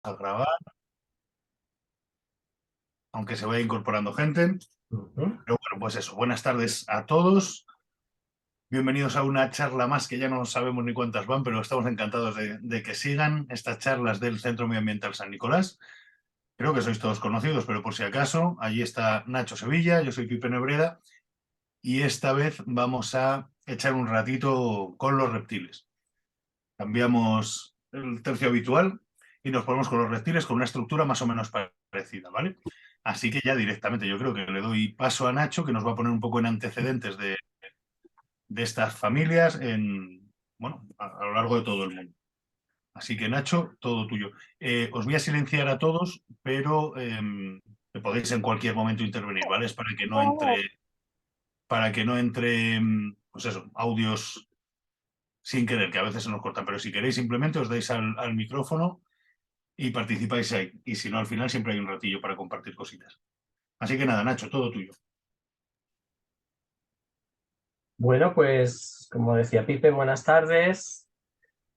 a grabar, aunque se vaya incorporando gente. Pero bueno, pues eso, buenas tardes a todos. Bienvenidos a una charla más que ya no sabemos ni cuántas van, pero estamos encantados de que sigan estas charlas del Centro Medioambiental San Nicolás. Creo que sois todos conocidos, pero por si acaso, allí está Nacho Sevilla, yo soy Pipe Nebreda, y esta vez vamos a echar un ratito con los reptiles. Cambiamos el tercio habitual y nos ponemos con los reptiles con una estructura más o menos parecida, ¿vale? Así que ya directamente yo creo que le doy paso a Nacho, que nos va a poner un poco en antecedentes de estas familias bueno, a lo largo de todo el mundo. Así que Nacho, todo tuyo. Os voy a silenciar a todos, pero podéis en cualquier momento intervenir, ¿vale? Es para que no entre, pues eso, audios sin querer, que a veces se nos cortan, pero si queréis simplemente os dais al micrófono y participáis ahí. Y si no, al final siempre hay un ratillo para compartir cositas. Así que nada, Nacho, todo tuyo. Bueno, pues como decía Pipe, buenas tardes.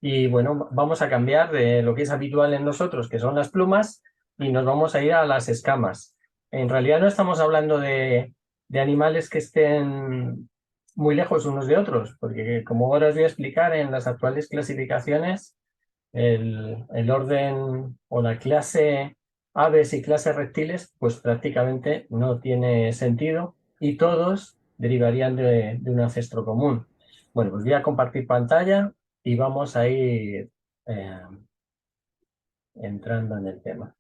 Y bueno, vamos a cambiar de lo que es habitual en nosotros, que son las plumas, y nos vamos a ir a las escamas. En realidad no estamos hablando de animales que estén muy lejos unos de otros, porque como ahora os voy a explicar, en las actuales clasificaciones, el orden o la clase aves y clase reptiles, pues prácticamente no tiene sentido y todos derivarían de un ancestro común. Bueno, pues voy a compartir pantalla y vamos a ir entrando en el tema.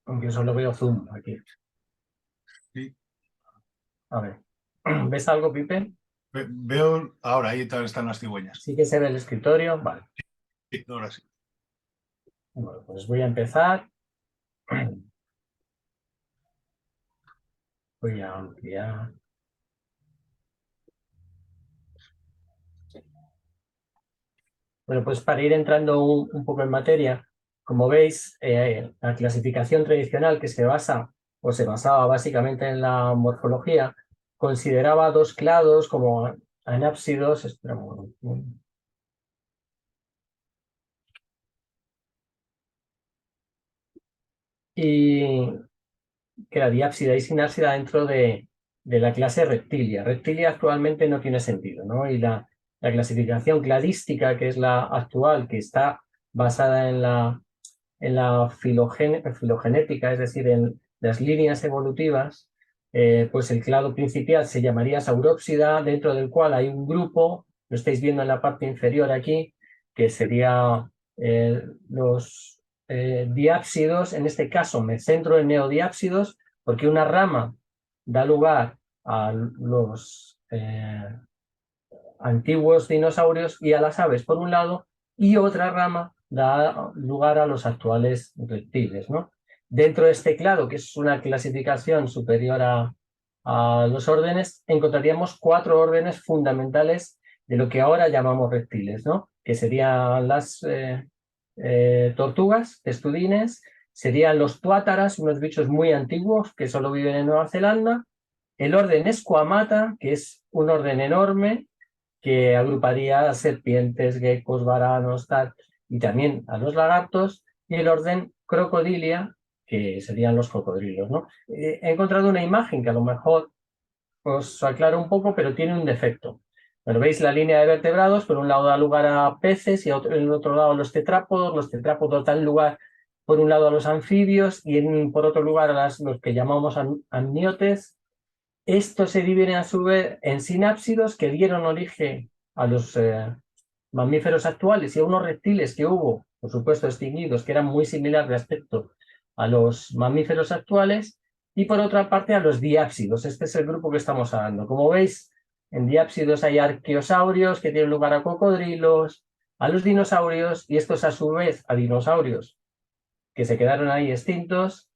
Aunque solo veo zoom aquí. Sí. A ver, ¿ves algo, Pipe? Veo, ahora ahí están las cigüeñas. Sí que se ve el escritorio. Vale. Sí, ahora sí. Bueno, pues voy a empezar. Voy a ampliar. Bueno, pues para ir entrando un poco en materia, como veis, la clasificación tradicional que se basa o se basaba básicamente en la morfología, consideraba dos clados como anápsidos. Espera un momento. Y que era diápsida y sinápsida dentro de la clase reptilia. Reptilia actualmente no tiene sentido, ¿no? Y la clasificación cladística, que es la actual, que está basada en la filogenética, es decir, en las líneas evolutivas, pues el clado principal se llamaría Sauropsida, dentro del cual hay un grupo, lo estáis viendo en la parte inferior aquí, que sería los diápsidos. En este caso me centro en neodiápsidos porque una rama da lugar a los antiguos dinosaurios y a las aves por un lado, y otra rama da lugar a los actuales reptiles, ¿no? Dentro de este clado, que es una clasificación superior a los órdenes, encontraríamos 4 órdenes fundamentales de lo que ahora llamamos reptiles, ¿no? Que serían las tortugas, testudines, serían los tuátaras, unos bichos muy antiguos que solo viven en Nueva Zelanda, el orden Squamata, que es un orden enorme, que agruparía a serpientes, geckos, varanos, tal, y también a los lagartos, y el orden Crocodilia, que serían los cocodrilos, ¿no? He encontrado una imagen que a lo mejor os aclara un poco, pero tiene un defecto. Bueno, veis la línea de vertebrados, por un lado da lugar a peces y en el otro lado a los tetrápodos dan lugar por un lado a los anfibios y por otro lugar a los que llamamos amniotes. Estos se dividen a su vez en sinápsidos, que dieron origen a los mamíferos actuales y a unos reptiles que hubo, por supuesto, extinguidos, que eran muy similares de aspecto a los mamíferos actuales, y por otra parte a los diápsidos. Este es el grupo que estamos hablando. Como veis, en diápsidos hay arqueosaurios que tienen lugar a cocodrilos, a los dinosaurios, y estos a su vez a dinosaurios que se quedaron ahí extintos,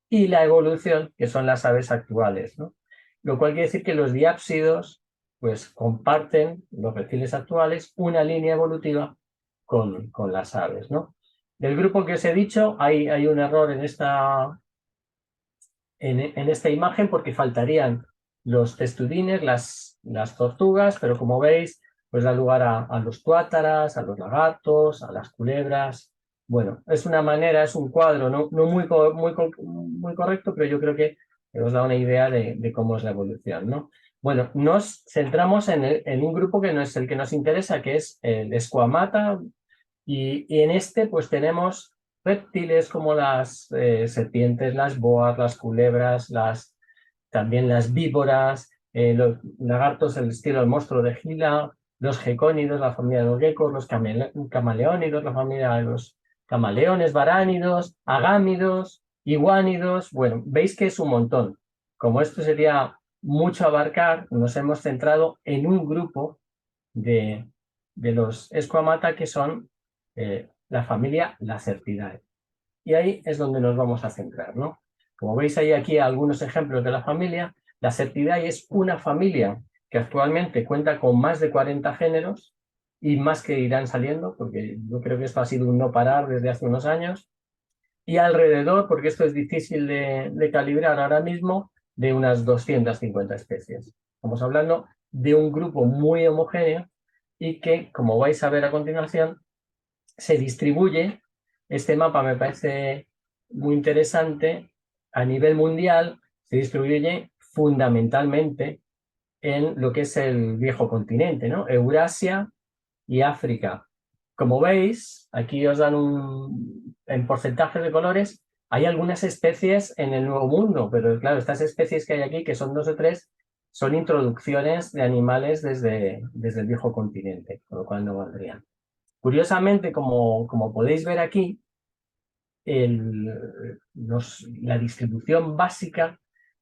y la evolución, que son las aves actuales, ¿no? Lo cual quiere decir que los diápsidos pues comparten, los reptiles actuales, una línea evolutiva con las aves, ¿no? Del grupo que os he dicho, hay un error en esta imagen porque faltarían los testudines, las tortugas, pero como veis, pues da lugar a los tuátaras, a los lagartos, a las culebras. Bueno, es una manera, es un cuadro no muy correcto, pero yo creo que os da una idea de cómo es la evolución, ¿no? Bueno, nos centramos en un grupo que no es el que nos interesa, que es el Squamata, y en este pues tenemos reptiles como las serpientes, las boas, las culebras, también las víboras, los lagartos, el estilo del monstruo de Gila, los gecónidos, la familia de los geckos, los camaleónidos, la familia de los camaleones, varánidos, agámidos, iguánidos. Bueno, veis que es un montón. Como esto sería mucho abarcar, nos hemos centrado en un grupo de los Squamata que son la familia Lacertidae. Y ahí es donde nos vamos a centrar, ¿no? Como veis ahí aquí algunos ejemplos de la familia, la Lacertidae es una familia que actualmente cuenta con más de 40 géneros y más que irán saliendo, porque yo creo que esto ha sido un no parar desde hace unos años, y alrededor, porque esto es difícil de calibrar ahora mismo, de unas 250 especies. Estamos hablando de un grupo muy homogéneo y que, como vais a ver a continuación, se distribuye. Este mapa me parece muy interesante. A nivel mundial se distribuye fundamentalmente en lo que es el viejo continente, ¿no? Eurasia y África. Como veis, aquí os dan en porcentajes de colores, hay algunas especies en el Nuevo Mundo, pero claro, estas especies que hay aquí, que son 2 o 3, son introducciones de animales desde el viejo continente, con lo cual no valdrían. Curiosamente, como podéis ver aquí, la distribución básica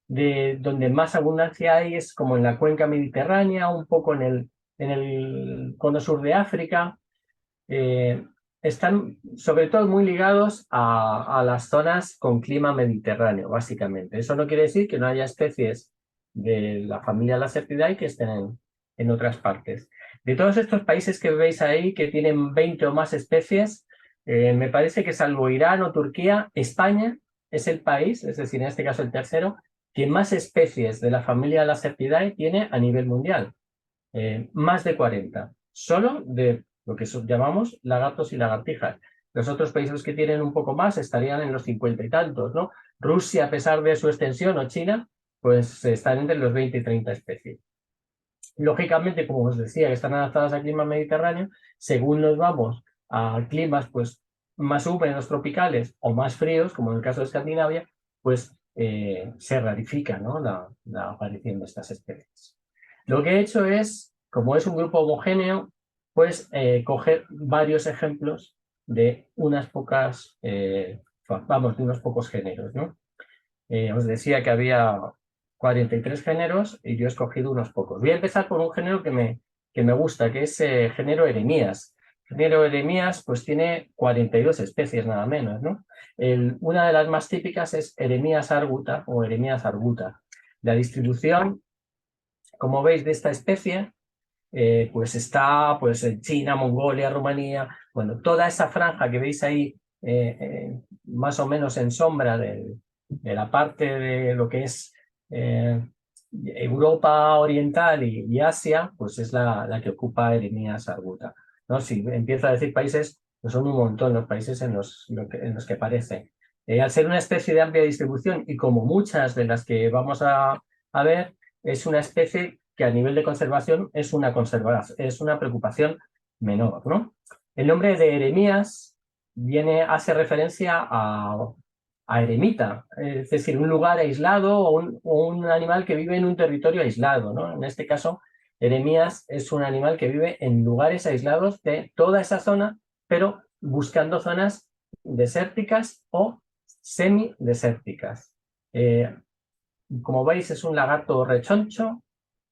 de donde más abundancia hay es como en la cuenca mediterránea, un poco en el cono sur de África. Están sobre todo muy ligados a las zonas con clima mediterráneo, básicamente. Eso no quiere decir que no haya especies de la familia Lacertidae que estén en otras partes. De todos estos países que veis ahí, que tienen 20 o más especies, me parece que salvo Irán o Turquía, España es el país, es decir, en este caso el tercero, que más especies de la familia Lacertidae tiene a nivel mundial. Más de 40, solo de lo que llamamos lagartos y lagartijas. Los otros países que tienen un poco más estarían en los 50 y tantos, ¿no? Rusia, a pesar de su extensión, o China, pues están entre los 20 y 30 especies. Lógicamente, como os decía, que están adaptadas al clima mediterráneo, según nos vamos a climas pues, más húmedos tropicales o más fríos, como en el caso de Escandinavia, pues se rarifica, ¿no? la aparición de estas especies. Lo que he hecho es, como es un grupo homogéneo, pues coger varios ejemplos de unas pocas, de unos pocos géneros, ¿no? Os decía que había 43 géneros y yo he escogido unos pocos. Voy a empezar por un género que me gusta, que es género Eremías. El género Eremías pues tiene 42 especies nada menos, ¿no? Una de las más típicas es Eremías arguta o Eremías arguta. La distribución, como veis, de esta especie pues está pues, en China, Mongolia, Rumanía, bueno, toda esa franja que veis ahí más o menos en sombra de la parte de lo que es Europa Oriental y Asia, pues es la que ocupa Eremías arguta, ¿no? Si empiezo a decir países, pues son un montón los países en los que aparece. Al ser una especie de amplia distribución y como muchas de las que vamos a ver, es una especie que a nivel de conservación es una preocupación menor, ¿no? El nombre de Eremías hace referencia a eremita, es decir, un lugar aislado o un animal que vive en un territorio aislado, ¿no? En este caso, Eremías es un animal que vive en lugares aislados de toda esa zona, pero buscando zonas desérticas o semidesérticas. Como veis, es un lagarto rechoncho.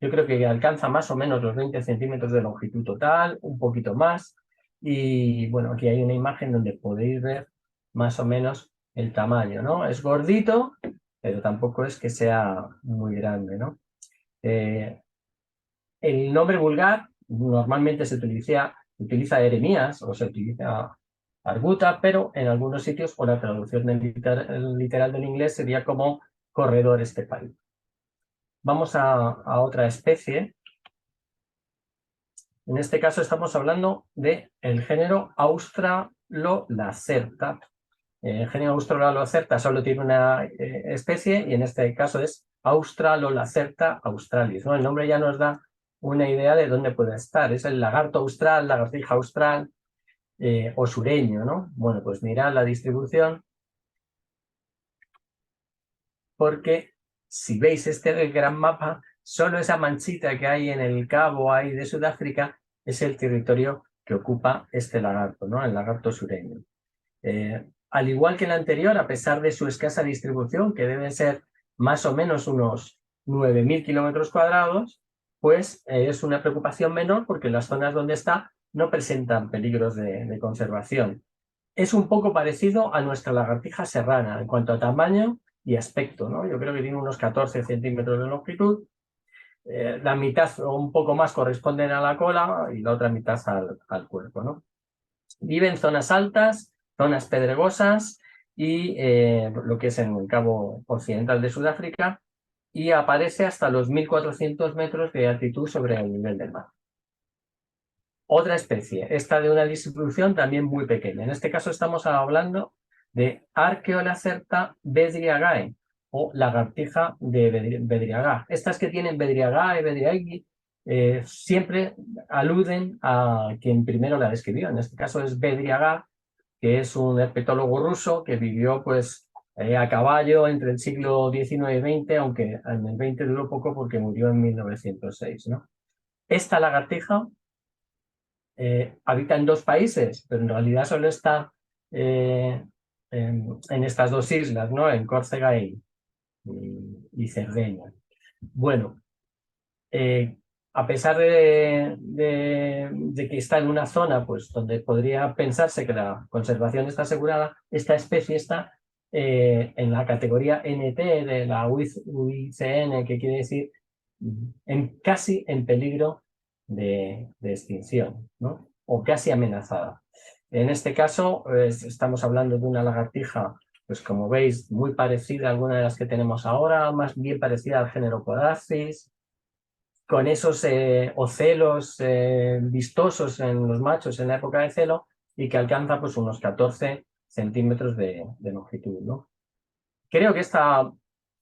Yo creo que alcanza más o menos los 20 centímetros de longitud total, un poquito más. Y bueno, aquí hay una imagen donde podéis ver más o menos el tamaño, ¿no? Es gordito, pero tampoco es que sea muy grande, ¿no? El nombre vulgar normalmente se utiliza Eremías o se utiliza arguta, pero en algunos sitios, o la traducción literal del inglés sería como corredor estepario. vamos a otra especie. En este caso estamos hablando del género Australolacerta. El género Australolacerta solo tiene una especie y en este caso es Australolacerta australis, ¿no? El nombre ya nos da una idea de dónde puede estar. Es el lagarto austral, lagartija austral o sureño, ¿no? Bueno, pues mirad la distribución, porque si veis este gran mapa, solo esa manchita que hay en el cabo ahí de Sudáfrica es el territorio que ocupa este lagarto, ¿no? El lagarto sureño. Al igual que el anterior, a pesar de su escasa distribución, que deben ser más o menos unos 9.000 kilómetros cuadrados, pues es una preocupación menor porque las zonas donde está no presentan peligros de conservación. Es un poco parecido a nuestra lagartija serrana en cuanto a tamaño y aspecto, ¿no? Yo creo que tiene unos 14 centímetros de longitud. La mitad o un poco más corresponden a la cola y la otra mitad al cuerpo, ¿no? Vive en zonas altas, zonas pedregosas y lo que es en el cabo occidental de Sudáfrica, y aparece hasta los 1.400 metros de altitud sobre el nivel del mar. Otra especie, esta de una distribución también muy pequeña. En este caso estamos hablando de Archaeolacerta bedriagae o lagartija de Bedriaga. Estas que tienen Bedriagae, Bedriagui, siempre aluden a quien primero la describió. En este caso es Bedriaga, que es un herpetólogo ruso que vivió pues a caballo entre el siglo XIX y XX, aunque en el XX duró poco porque murió en 1906, ¿no? Esta lagartija habita en 2 países, pero en realidad solo está en estas 2 islas, ¿no? En Córcega y Cerdeña. Bueno, a pesar de que está en una zona pues, donde podría pensarse que la conservación está asegurada, esta especie está en la categoría NT de la UICN, que quiere decir casi en peligro de extinción, ¿no? O casi amenazada. En este caso estamos hablando de una lagartija, pues como veis, muy parecida a alguna de las que tenemos ahora, más bien parecida al género Podarcis, con esos ocelos vistosos en los machos en la época de celo y que alcanza pues unos 14 centímetros de longitud, ¿no? Creo que esta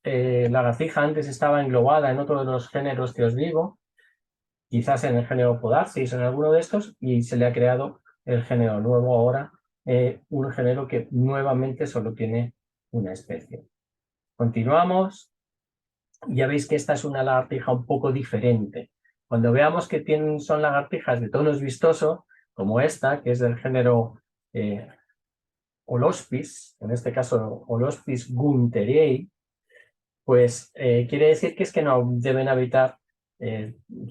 lagartija antes estaba englobada en otro de los géneros que os digo, quizás en el género Podarcis o en alguno de estos, y se le ha creado el género nuevo ahora, un género que nuevamente solo tiene una especie. Continuamos. Ya veis que esta es una lagartija un poco diferente. Cuando veamos que son lagartijas de tonos vistosos, como esta, que es del género Holospis, en este caso Holospis gunteriei, pues quiere decir que es que no deben habitar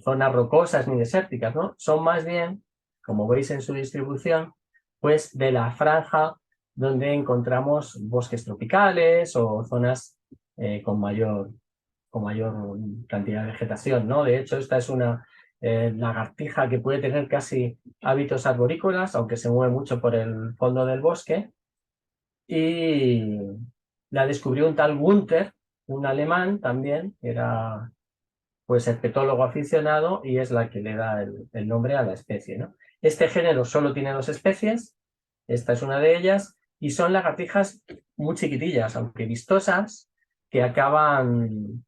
zonas rocosas ni desérticas, ¿no? Son más bien, como veis en su distribución, pues de la franja donde encontramos bosques tropicales o zonas con mayor cantidad de vegetación, ¿no? De hecho, esta es una lagartija que puede tener casi hábitos arborícolas, aunque se mueve mucho por el fondo del bosque. Y la descubrió un tal Gunther, un alemán también, que era pues herpetólogo aficionado y es la que le da el nombre a la especie, ¿no? Este género solo tiene 2 especies, esta es una de ellas, y son lagartijas muy chiquitillas, aunque vistosas, que acaban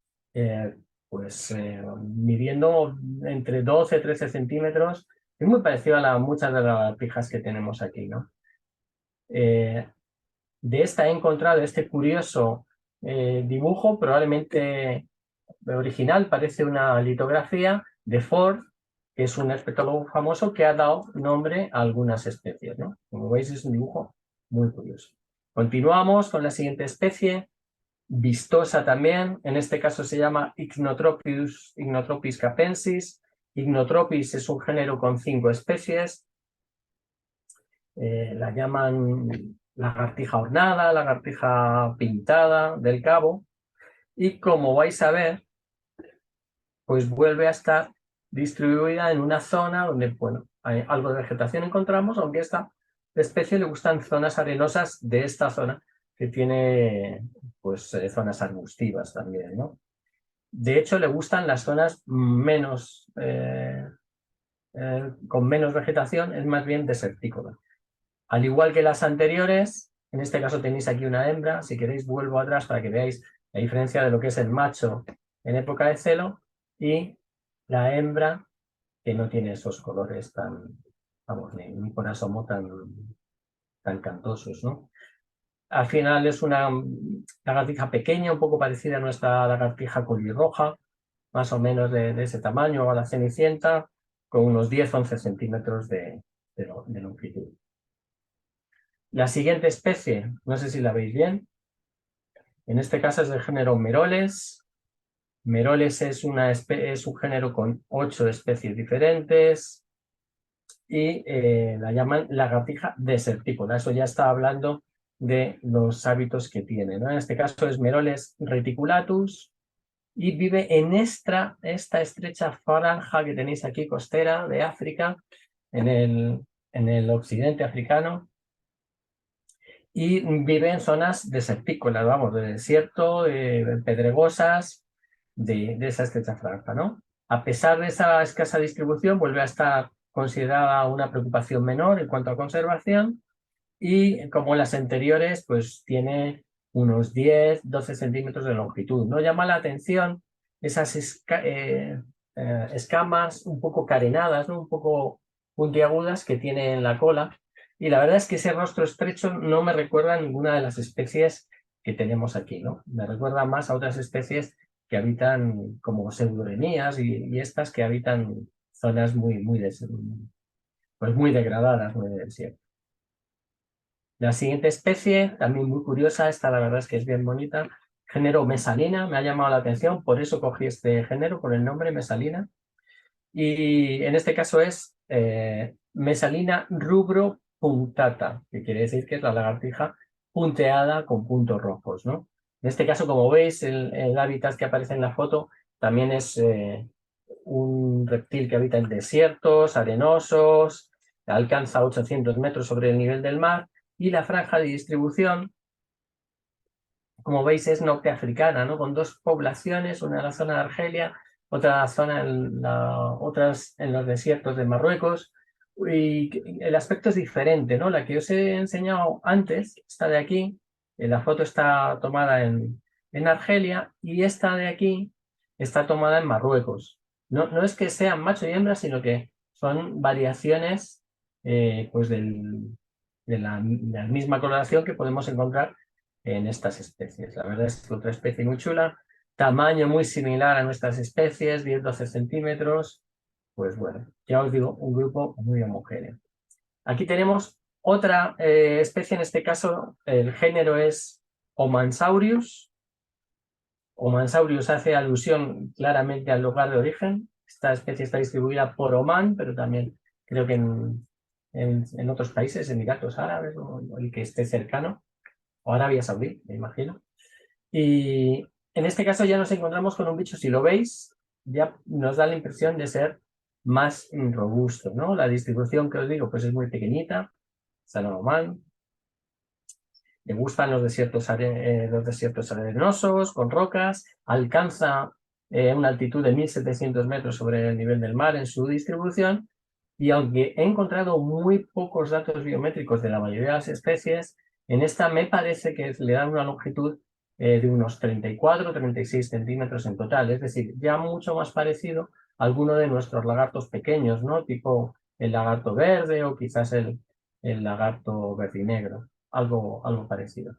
midiendo entre 12 y 13 centímetros. Es muy parecido a muchas de las lagartijas que tenemos aquí, ¿no? De esta he encontrado este curioso dibujo, probablemente original, parece una litografía de Ford, que es un herpetólogo famoso que ha dado nombre a algunas especies, ¿no? Como veis, es un dibujo muy curioso. Continuamos con la siguiente especie, vistosa también. En este caso se llama Ignotropis capensis. Ignotropis es un género con 5 especies. La llaman lagartija ornada, lagartija pintada del cabo. Y como vais a ver, pues vuelve a estar distribuida en una zona donde, bueno, hay algo de vegetación encontramos, aunque a esta especie le gustan zonas arenosas de esta zona, que tiene, pues, zonas arbustivas también, ¿no? De hecho, le gustan las zonas menos, con menos vegetación, es más bien desértico. Al igual que las anteriores, en este caso tenéis aquí una hembra. Si queréis vuelvo atrás para que veáis la diferencia de lo que es el macho en época de celo y la hembra, que no tiene esos colores tan, vamos, ni por asomo tan cantosos, ¿no? Al final es una lagartija pequeña, un poco parecida a nuestra lagartija colirroja, más o menos de ese tamaño, a la cenicienta, con unos 10-11 centímetros de longitud. La siguiente especie, no sé si la veis bien, en este caso es del género Meroles. Meroles es un género con 8 especies diferentes y la llaman lagartija desertícola. Eso ya está hablando de los hábitos que tiene, ¿no? En este caso es Meroles reticulatus y vive en esta estrecha franja que tenéis aquí costera de África, en el occidente africano, y vive en zonas desérticas, vamos, de desierto, pedregosas, de esa estrecha franja, ¿no? A pesar de esa escasa distribución, vuelve a estar considerada una preocupación menor en cuanto a conservación y, como las anteriores, pues tiene unos 10-12 centímetros de longitud. ¿No? Llama la atención esas escamas un poco carenadas, ¿no? Un poco puntiagudas que tiene en la cola. Y la verdad es que ese rostro estrecho no me recuerda a ninguna de las especies que tenemos aquí, ¿no? Me recuerda más a otras especies que habitan como pseudoremías y estas que habitan zonas pues muy degradadas, muy de desierto. La siguiente especie, también muy curiosa, esta la verdad es que es bien bonita, género Mesalina, me ha llamado la atención, por eso cogí este género con el nombre Mesalina. Y en este caso es Mesalina rubro punctata, que quiere decir que es la lagartija punteada con puntos rojos, ¿no? En este caso, como veis, el hábitat que aparece en la foto también es un reptil que habita en desiertos arenosos, alcanza 800 metros sobre el nivel del mar, y la franja de distribución, como veis, es norteafricana, ¿no? Con 2 poblaciones, una en la zona de Argelia, otra zona otras en los desiertos de Marruecos, y el aspecto es diferente, ¿no? La que os he enseñado antes, esta de aquí, la foto está tomada en Argelia, y esta de aquí está tomada en Marruecos. No es que sean macho y hembra, sino que son variaciones pues de la misma coloración que podemos encontrar en estas especies. La verdad es que otra especie muy chula, tamaño muy similar a nuestras especies, 10-12 centímetros. Pues bueno, ya os digo, un grupo muy homogéneo. Aquí tenemos otra especie, en este caso el género es Omansaurius. Omansaurius hace alusión claramente al lugar de origen. Esta especie está distribuida por Omán, pero también creo que en otros países, Emiratos Árabes o el que esté cercano, o Arabia Saudí, me imagino. Y en este caso ya nos encontramos con un bicho, si lo veis, ya nos da la impresión de ser más robusto, ¿no? La distribución que os digo, pues es muy pequeñita, Salomón. Le gustan los desiertos arenosos, con rocas, alcanza una altitud de 1.700 metros sobre el nivel del mar en su distribución, y aunque he encontrado muy pocos datos biométricos de la mayoría de las especies, en esta me parece que le dan una longitud de unos 34-36 centímetros en total, es decir, ya mucho más parecido a alguno de nuestros lagartos pequeños, ¿no? Tipo el lagarto verde o quizás el lagarto verdinegro. Algo parecido.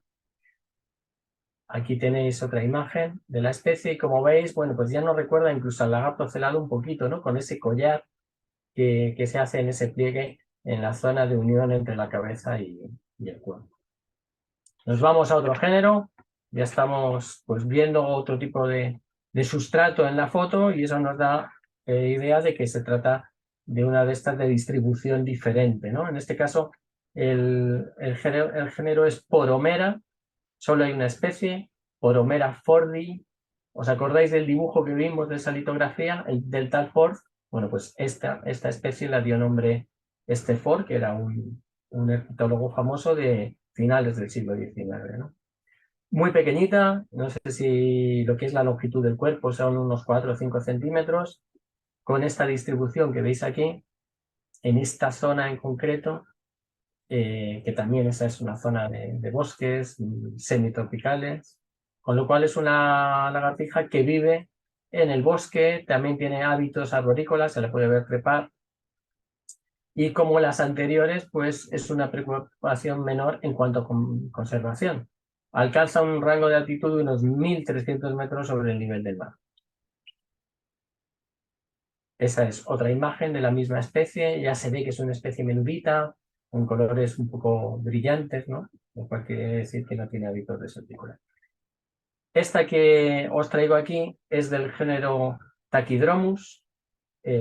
Aquí tenéis otra imagen de la especie y, como veis, bueno, pues ya nos recuerda incluso al lagarto celado un poquito, ¿no? Con ese collar que se hace en ese pliegue en la zona de unión entre la cabeza y el cuerpo. Nos vamos a otro género. Ya estamos pues viendo otro tipo de sustrato en la foto y eso nos da idea de que se trata de una de estas de distribución diferente, ¿no? En este caso, el género es Poromera. Solo hay una especie, Poromera fordi. ¿Os acordáis del dibujo que vimos de esa litografía, del tal Ford? Bueno, pues esta especie la dio nombre Ford, que era un ornitólogo famoso de finales del siglo XIX, ¿no? muy pequeñita, no sé si lo que es la longitud del cuerpo son unos 4 o 5 centímetros, con esta distribución que veis aquí, en esta zona en concreto, que también esa es una zona de bosques semitropicales, con lo cual es una lagartija que vive en el bosque, también tiene hábitos arborícolas, se le puede ver trepar, y como las anteriores, pues es una preocupación menor en cuanto a conservación. Alcanza un rango de altitud de unos 1.300 metros sobre el nivel del mar. Esa es otra imagen de la misma especie, ya se ve que es una especie menudita, con colores un poco brillantes, ¿no? Lo cual quiere decir que no tiene hábitos de ese tipo. Esta que os traigo aquí es del género Tachydromus,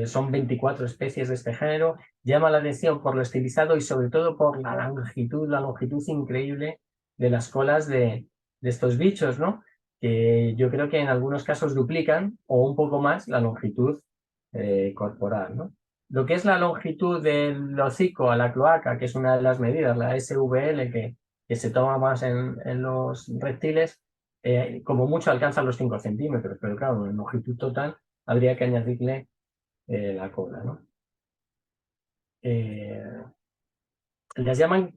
son 24 especies de este género, llama la atención por lo estilizado y sobre todo por la longitud increíble de las colas de estos bichos, ¿no? Que yo creo que en algunos casos duplican o un poco más la longitud corporal, ¿no? Lo que es la longitud del hocico a la cloaca, que es una de las medidas, la SVL, que se toma más en los reptiles, como mucho alcanza los 5 centímetros, pero claro, en longitud total habría que añadirle la cola, ¿no? Las llaman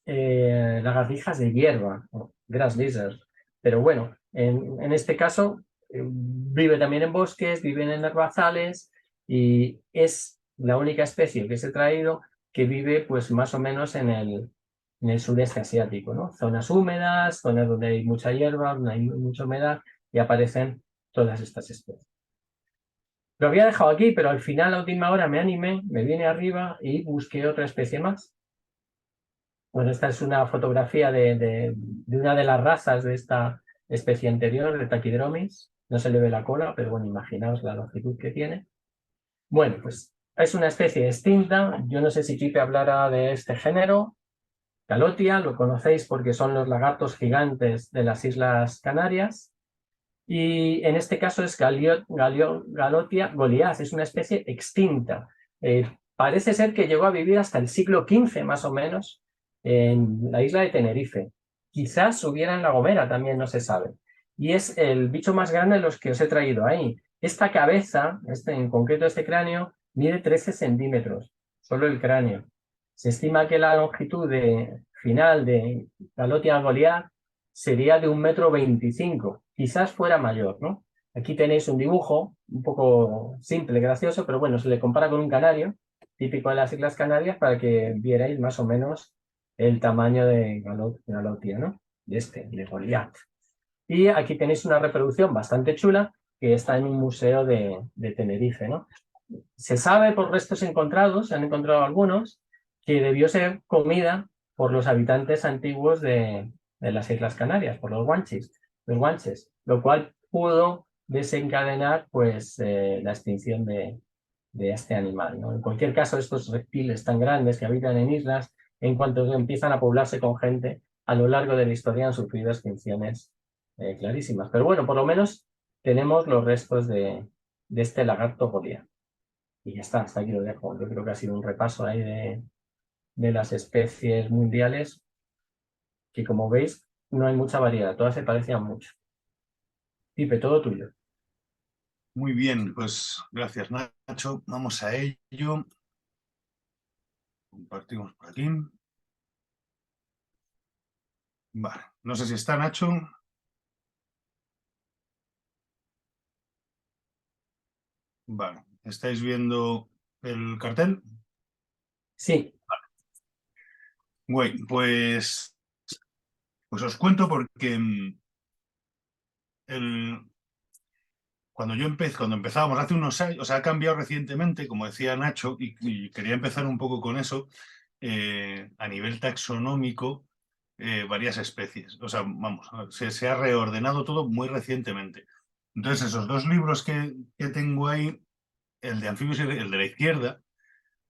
lagartijas de hierba, o grass lizards, pero bueno, en este caso vive también en bosques, viven en herbazales y es la única especie que se ha traído que vive pues más o menos en el sudeste asiático, ¿no? Zonas húmedas, zonas donde hay mucha hierba, donde hay mucha humedad y aparecen todas estas especies. Lo había dejado aquí, pero al final, a última hora, me animé, me vine arriba y busqué otra especie más. Bueno, esta es una fotografía de una de las razas de esta especie anterior, de Tachydromis. No se le ve la cola, pero bueno, imaginaos la longitud que tiene. Bueno, pues es una especie extinta. Yo no sé si Pipe hablara de este género. Galotia, lo conocéis porque son los lagartos gigantes de las Islas Canarias. Y en este caso es Galotia goliath, es una especie extinta. Parece ser que llegó a vivir hasta el siglo XV más o menos en la isla de Tenerife. Quizás hubiera en La Gomera, también no se sabe. Y es el bicho más grande de los que os he traído ahí. Esta cabeza, en concreto este cráneo, mide 13 centímetros, solo el cráneo. Se estima que la longitud final de Galotia goliath sería de 1,25 m. Quizás fuera mayor, ¿no? Aquí tenéis un dibujo un poco simple, gracioso, pero bueno, se le compara con un canario, típico de las Islas Canarias, para que vierais más o menos el tamaño de Galotia, ¿no? De Goliath. Y aquí tenéis una reproducción bastante chula que está en un museo de Tenerife, ¿no? Se sabe por restos encontrados, se han encontrado algunos, que debió ser comida por los habitantes antiguos de las Islas Canarias, por los guanches, lo cual pudo desencadenar pues la extinción de este animal, ¿no? En cualquier caso, estos reptiles tan grandes que habitan en islas, en cuanto empiezan a poblarse con gente, a lo largo de la historia han sufrido extinciones clarísimas. Pero bueno, por lo menos tenemos los restos de este lagarto Goliath. Y ya está, hasta aquí lo dejo. Yo creo que ha sido un repaso ahí de las especies mundiales, que como veis, no hay mucha variedad, todas se parecían mucho. Pipe, todo tuyo. Muy bien, pues gracias, Nacho. Vamos a ello. Compartimos por aquí. Vale, no sé si está Nacho. Vale, ¿estáis viendo el cartel? Sí. Güey, pues os cuento porque cuando empezábamos hace unos años, o sea, ha cambiado recientemente, como decía Nacho, y quería empezar un poco con eso, a nivel taxonómico, varias especies. O sea, vamos, se ha reordenado todo muy recientemente. Entonces, esos dos libros que tengo ahí, el de anfibios y el de la izquierda,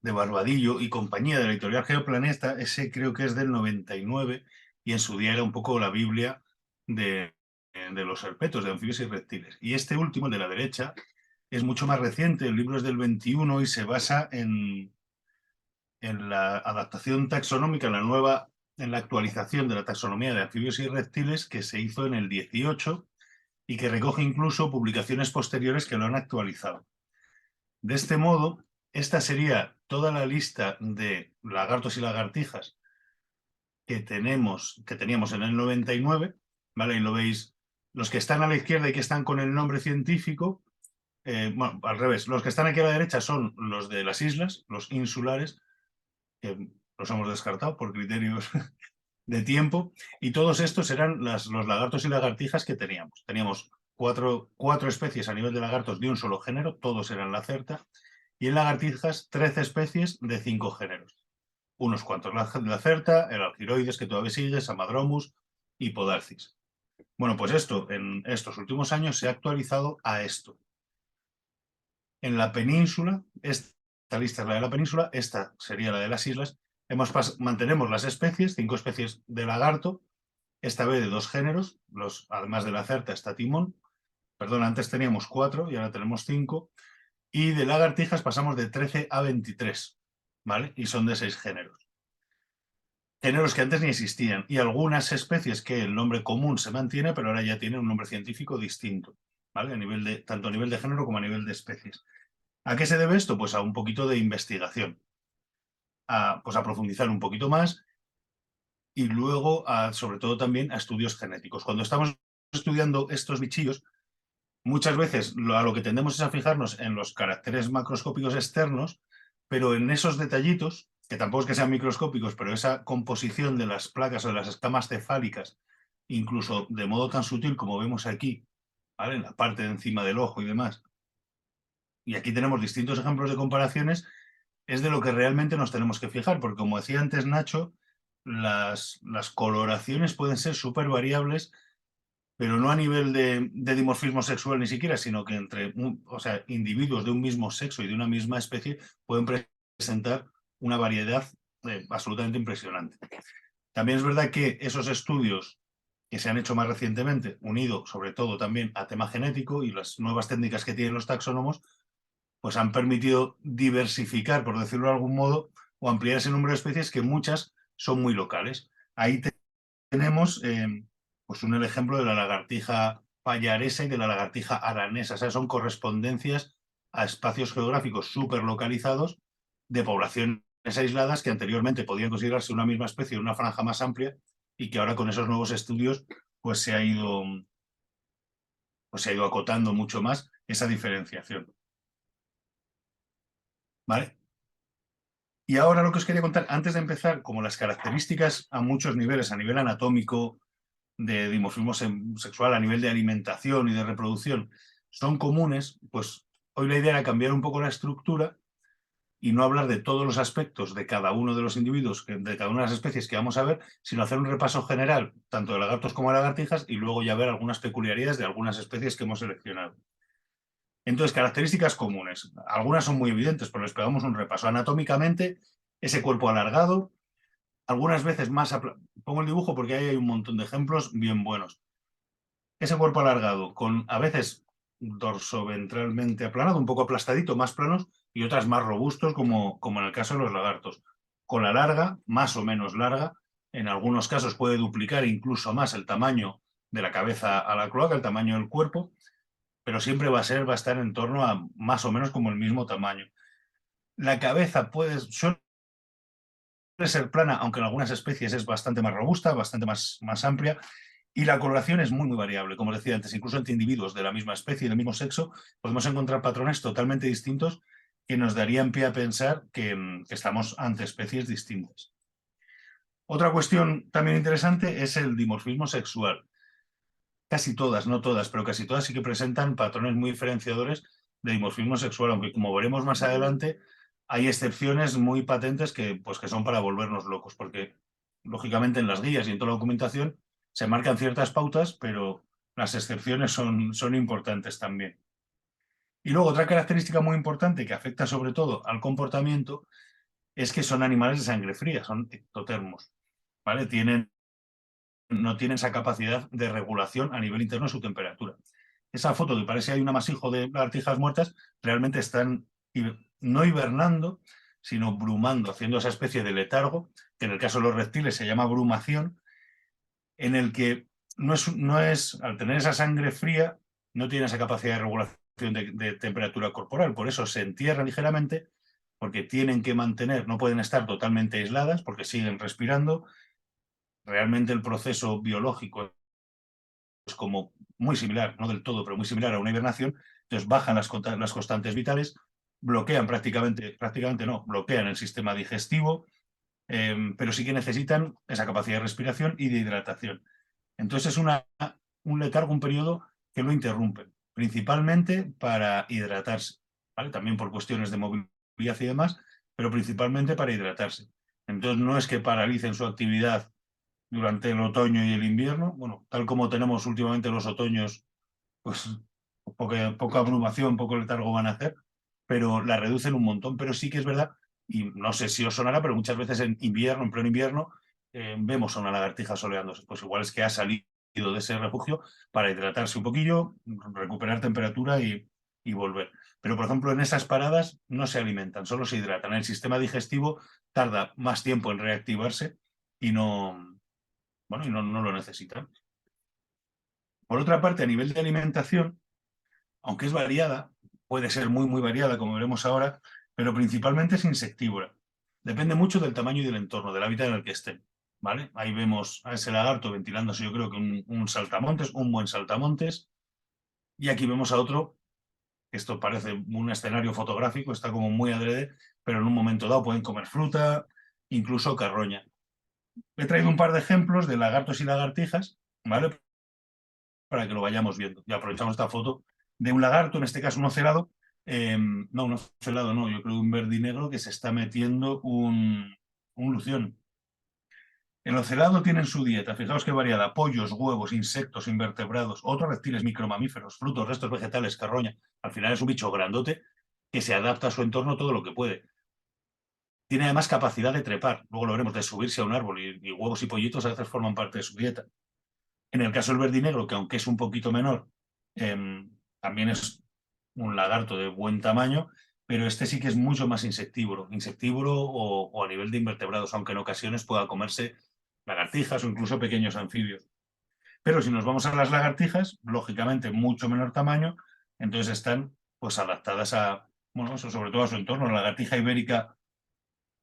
de Barbadillo y compañía de la editorial Geoplaneta, ese creo que es del 99 y en su día era un poco la Biblia de los herpetos, de anfibios y reptiles. Y este último, el de la derecha, es mucho más reciente, el libro es del 21 y se basa en la adaptación taxonómica, en la nueva en la actualización de la taxonomía de anfibios y reptiles que se hizo en el 18 y que recoge incluso publicaciones posteriores que lo han actualizado. De este modo, esta sería toda la lista de lagartos y lagartijas que teníamos en el 99, ¿vale? Y lo veis, los que están a la izquierda y que están con el nombre científico, bueno, al revés, los que están aquí a la derecha son los de las islas, los insulares, que los hemos descartado por criterios de tiempo, y todos estos eran los lagartos y lagartijas que teníamos. Teníamos cuatro especies a nivel de lagartos de un solo género, todos eran lacerta, y en lagartijas 13 especies de 5 géneros. Unos cuantos lacerta, el algiroides que todavía sigue, Samadromus y Podarcis. Bueno, pues esto en estos últimos años se ha actualizado a esto. En la península, esta lista es la de la península, esta sería la de las islas, mantenemos las especies, 5 especies de lagarto, esta vez de 2 géneros, además de lacerta está timón, perdón, antes teníamos 4 y ahora tenemos 5, y de lagartijas pasamos de 13 a 23, ¿vale? Y son de 6 géneros. Géneros que antes ni existían, y algunas especies que el nombre común se mantiene, pero ahora ya tienen un nombre científico distinto, ¿vale? Tanto a nivel de género como a nivel de especies. ¿A qué se debe esto? Pues a un poquito de investigación, pues a profundizar un poquito más y luego, sobre todo también, a estudios genéticos. Cuando estamos estudiando estos bichillos, muchas veces a lo que tendemos es a fijarnos en los caracteres macroscópicos externos, pero en esos detallitos, que tampoco es que sean microscópicos, pero esa composición de las placas o de las escamas cefálicas, incluso de modo tan sutil como vemos aquí, ¿vale? En la parte de encima del ojo y demás. Y aquí tenemos distintos ejemplos de comparaciones, es de lo que realmente nos tenemos que fijar, porque como decía antes Nacho, las coloraciones pueden ser súper variables, pero no a nivel de dimorfismo sexual ni siquiera, sino que entre individuos de un mismo sexo y de una misma especie pueden presentar una variedad absolutamente impresionante. También es verdad que esos estudios que se han hecho más recientemente, unido sobre todo también a tema genético y las nuevas técnicas que tienen los taxónomos, pues han permitido diversificar, por decirlo de algún modo, o ampliar ese número de especies que muchas son muy locales. Ahí tenemos pues un ejemplo de la lagartija pallaresa y de la lagartija aranesa. O sea, son correspondencias a espacios geográficos súper localizados de poblaciones aisladas que anteriormente podían considerarse una misma especie en una franja más amplia y que ahora con esos nuevos estudios pues se ha ido acotando mucho más esa diferenciación. ¿Vale? Y ahora lo que os quería contar, antes de empezar, como las características a muchos niveles, a nivel anatómico, de dimorfismo sexual, a nivel de alimentación y de reproducción, son comunes, pues hoy la idea era cambiar un poco la estructura y no hablar de todos los aspectos de cada uno de los individuos, de cada una de las especies que vamos a ver, sino hacer un repaso general, tanto de lagartos como de lagartijas, y luego ya ver algunas peculiaridades de algunas especies que hemos seleccionado. Entonces, características comunes. Algunas son muy evidentes, pero les pegamos un repaso. Anatómicamente, ese cuerpo alargado, algunas veces más... Pongo el dibujo porque ahí hay un montón de ejemplos bien buenos. Ese cuerpo alargado, con a veces dorsoventralmente aplanado, un poco aplastadito, más planos, y otras más robustos, como en el caso de los lagartos. Con la larga, más o menos larga, en algunos casos puede duplicar incluso más el tamaño de la cabeza a la cloaca, el tamaño del cuerpo, pero siempre va a estar en torno a más o menos como el mismo tamaño. La cabeza suele ser plana, aunque en algunas especies es bastante más robusta, bastante más amplia, y la coloración es muy variable. Como os decía antes, incluso entre individuos de la misma especie y del mismo sexo, podemos encontrar patrones totalmente distintos que nos darían pie a pensar que estamos ante especies distintas. Otra cuestión también interesante es el dimorfismo sexual. Casi todas, no todas, pero casi todas sí que presentan patrones muy diferenciadores de dimorfismo sexual, aunque como veremos más adelante, hay excepciones muy patentes que son para volvernos locos, porque lógicamente en las guías y en toda la documentación se marcan ciertas pautas, pero las excepciones son importantes también. Y luego otra característica muy importante que afecta sobre todo al comportamiento es que son animales de sangre fría, son ectotermos, ¿vale? No tienen esa capacidad de regulación a nivel interno de su temperatura. Esa foto que parece hay un amasijo de lagartijas muertas, realmente están no hibernando, sino brumando, haciendo esa especie de letargo, que en el caso de los reptiles se llama brumación, en el que no es al tener esa sangre fría, no tiene esa capacidad de regulación de temperatura corporal, por eso se entierran ligeramente, porque tienen que mantener, no pueden estar totalmente aisladas, porque siguen respirando. Realmente el proceso biológico es como muy similar, no del todo, pero muy similar a una hibernación. Entonces bajan las constantes vitales, bloquean prácticamente no, bloquean el sistema digestivo, pero sí que necesitan esa capacidad de respiración y de hidratación. Entonces es un letargo, un periodo que lo interrumpen, principalmente para hidratarse, ¿vale? También por cuestiones de movilidad y demás, pero principalmente para hidratarse. Entonces no es que paralicen su actividad durante el otoño y el invierno. Bueno, tal como tenemos últimamente los otoños, pues poca abrumación, poco letargo van a hacer, pero la reducen un montón. Pero sí que es verdad, y no sé si os sonará, pero muchas veces en invierno, en pleno invierno, vemos a una lagartija soleándose. Pues igual es que ha salido de ese refugio para hidratarse un poquillo, recuperar temperatura y volver. Pero, por ejemplo, en esas paradas no se alimentan, solo se hidratan. El sistema digestivo tarda más tiempo en reactivarse y no, bueno, y no lo necesitan. Por otra parte, a nivel de alimentación, aunque es variada, puede ser muy variada, como veremos ahora, pero principalmente es insectívora. Depende mucho del tamaño y del entorno, del hábitat en el que estén. ¿Vale? Ahí vemos a ese lagarto ventilándose, yo creo que un saltamontes, un buen saltamontes. Y aquí vemos a otro, que esto parece un escenario fotográfico, está como muy adrede, pero en un momento dado pueden comer fruta, incluso carroña. He traído un par de ejemplos de lagartos y lagartijas, ¿vale? Para que lo vayamos viendo. Y aprovechamos esta foto de un lagarto, en este caso un ocelado, no, un ocelado no, yo creo un verdinegro que se está metiendo un lución. El ocelado tiene en su dieta, fijaos qué variada, pollos, huevos, insectos, invertebrados, otros reptiles, micromamíferos, frutos, restos vegetales, carroña. Al final es un bicho grandote que se adapta a su entorno todo lo que puede. Tiene además capacidad de trepar, luego lo veremos, de subirse a un árbol y huevos y pollitos a veces forman parte de su dieta. En el caso del verdinegro, que aunque es un poquito menor, también es un lagarto de buen tamaño, pero este sí que es mucho más insectívoro o a nivel de invertebrados, aunque en ocasiones pueda comerse lagartijas o incluso pequeños anfibios. Pero si nos vamos a las lagartijas, lógicamente mucho menor tamaño, entonces están pues adaptadas a, bueno, eso sobre todo a su entorno. La lagartija ibérica,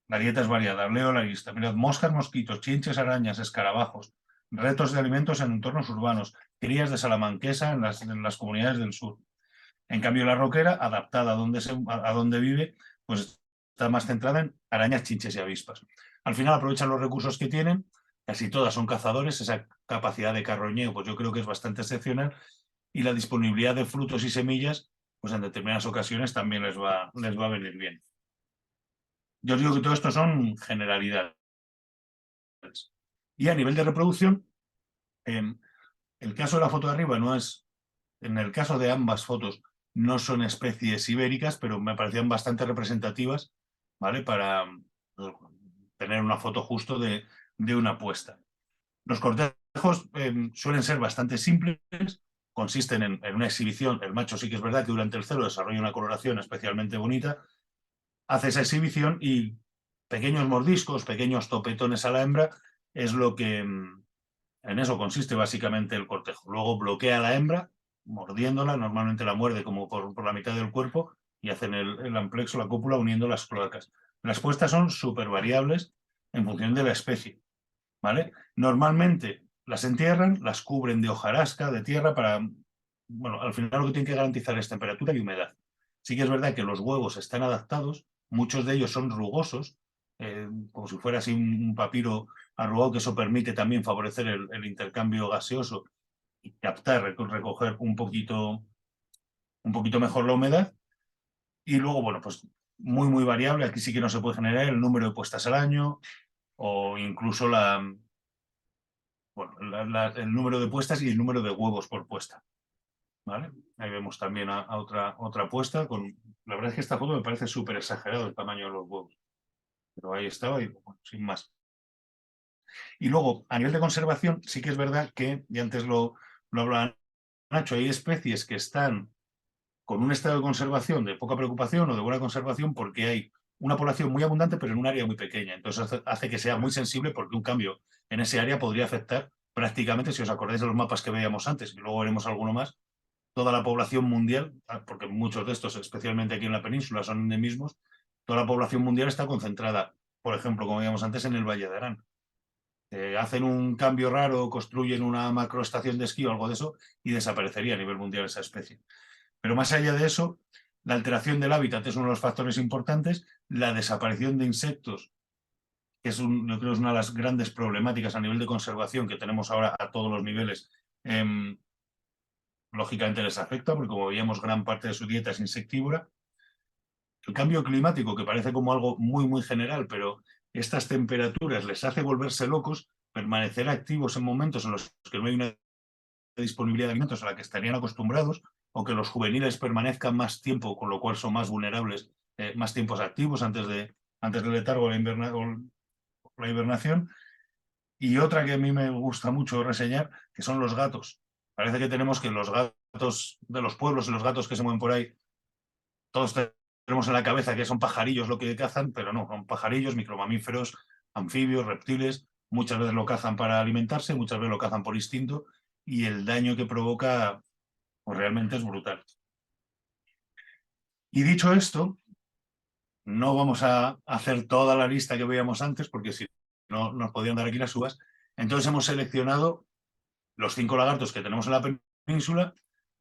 la dieta es variada, leo la lista. Mirad, moscas, mosquitos, chinches, arañas, escarabajos, retos de alimentos en entornos urbanos, crías de salamanquesa en las comunidades del sur. En cambio, la roquera, adaptada a donde vive, pues está más centrada en arañas, chinches y avispas. Al final aprovechan los recursos que tienen, casi todas son cazadores, esa capacidad de carroñeo, pues yo creo que es bastante excepcional, y la disponibilidad de frutos y semillas, pues en determinadas ocasiones también les va a venir bien. Yo os digo que todo esto son generalidades. Y a nivel de reproducción, el caso de la foto de arriba no es, en el caso de ambas fotos, no son especies ibéricas, pero me parecían bastante representativas, ¿vale? Para tener una foto justo de una puesta. Los cortejos suelen ser bastante simples, consisten en una exhibición. El macho sí que es verdad que durante el celo desarrolla una coloración especialmente bonita, hace esa exhibición y pequeños mordiscos, pequeños topetones a la hembra, es lo que en eso consiste básicamente el cortejo. Luego bloquea a la hembra, mordiéndola, normalmente la muerde como por la mitad del cuerpo y hacen el amplexo, la cópula, uniendo las cloacas. Las puestas son súper variables en función de la especie, ¿vale? Normalmente las entierran, las cubren de hojarasca, de tierra, para, bueno, al final lo que tienen que garantizar es temperatura y humedad. Sí que es verdad que los huevos están adaptados, muchos de ellos son rugosos, como si fuera así un papiro arrugado, que eso permite también favorecer el intercambio gaseoso y captar, recoger un poquito mejor la humedad. Y luego, bueno, pues muy variable, aquí sí que no se puede generar el número de puestas al año o incluso el número de puestas y el número de huevos por puesta. ¿Vale? Ahí vemos también a otra puesta. La verdad es que esta foto me parece súper exagerado el tamaño de los huevos. Pero ahí estaba y bueno, sin más. Y luego, a nivel de conservación, sí que es verdad que, y antes lo hablaba Nacho, hay especies que están con un estado de conservación de poca preocupación o de buena conservación porque hay una población muy abundante, pero en un área muy pequeña. Entonces hace que sea muy sensible porque un cambio en ese área podría afectar prácticamente, si os acordáis de los mapas que veíamos antes, y luego veremos alguno más, toda la población mundial, porque muchos de estos, especialmente aquí en la península, son endemismos, toda la población mundial está concentrada, por ejemplo, como veíamos antes, en el Valle de Arán. Hacen un cambio raro, construyen una macroestación de esquí o algo de eso y desaparecería a nivel mundial esa especie. Pero más allá de eso, la alteración del hábitat es uno de los factores importantes, la desaparición de insectos, que es yo creo que es una de las grandes problemáticas a nivel de conservación que tenemos ahora a todos los niveles, lógicamente les afecta, porque como veíamos, gran parte de su dieta es insectívora. El cambio climático, que parece como algo muy, muy general, pero estas temperaturas les hace volverse locos, permanecer activos en momentos en los que no hay una disponibilidad de alimentos a la que estarían acostumbrados, o que los juveniles permanezcan más tiempo, con lo cual son más vulnerables, más tiempos activos antes del letargo o la hibernación. Y otra que a mí me gusta mucho reseñar, que son los gatos. Parece que tenemos que los gatos de los pueblos y los gatos que se mueven por ahí, todos tenemos en la cabeza que son pajarillos lo que cazan, pero no, son pajarillos, micromamíferos, anfibios, reptiles. Muchas veces lo cazan para alimentarse, muchas veces lo cazan por instinto, y el daño que provoca pues realmente es brutal. Y dicho esto, no vamos a hacer toda la lista que veíamos antes, porque si no nos podían dar aquí las uvas. Entonces hemos seleccionado los 5 lagartos que tenemos en la península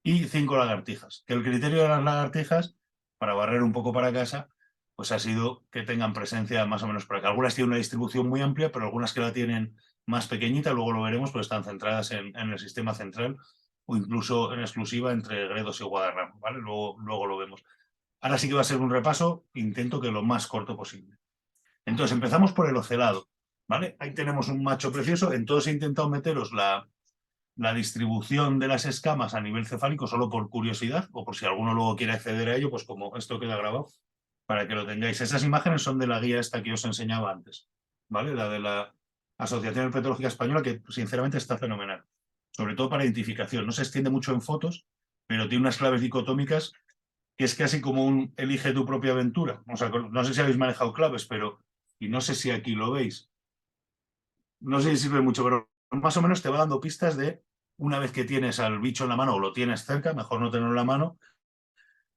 y 5 lagartijas. Que el criterio de las lagartijas, para barrer un poco para casa, pues ha sido que tengan presencia más o menos por acá. Algunas tienen una distribución muy amplia, pero algunas que la tienen más pequeñita, luego lo veremos, pues están centradas en el sistema central o incluso en exclusiva entre Gredos y Guadarrama, ¿vale? Luego lo vemos. Ahora sí que va a ser un repaso, intento que lo más corto posible. Entonces, empezamos por el ocelado, ¿vale? Ahí tenemos un macho precioso. En todos he intentado meteros la distribución de las escamas a nivel cefálico solo por curiosidad, o por si alguno luego quiere acceder a ello, pues como esto queda grabado, para que lo tengáis. Esas imágenes son de la guía esta que os enseñaba antes, ¿vale? La de la Asociación Herpetológica Española, que sinceramente está fenomenal. Sobre todo para identificación. No se extiende mucho en fotos, pero tiene unas claves dicotómicas que es casi como un elige tu propia aventura. O sea, no sé si habéis manejado claves, pero, y no sé si aquí lo veis, no sé si sirve mucho, pero más o menos te va dando pistas de una vez que tienes al bicho en la mano o lo tienes cerca, mejor no tenerlo en la mano,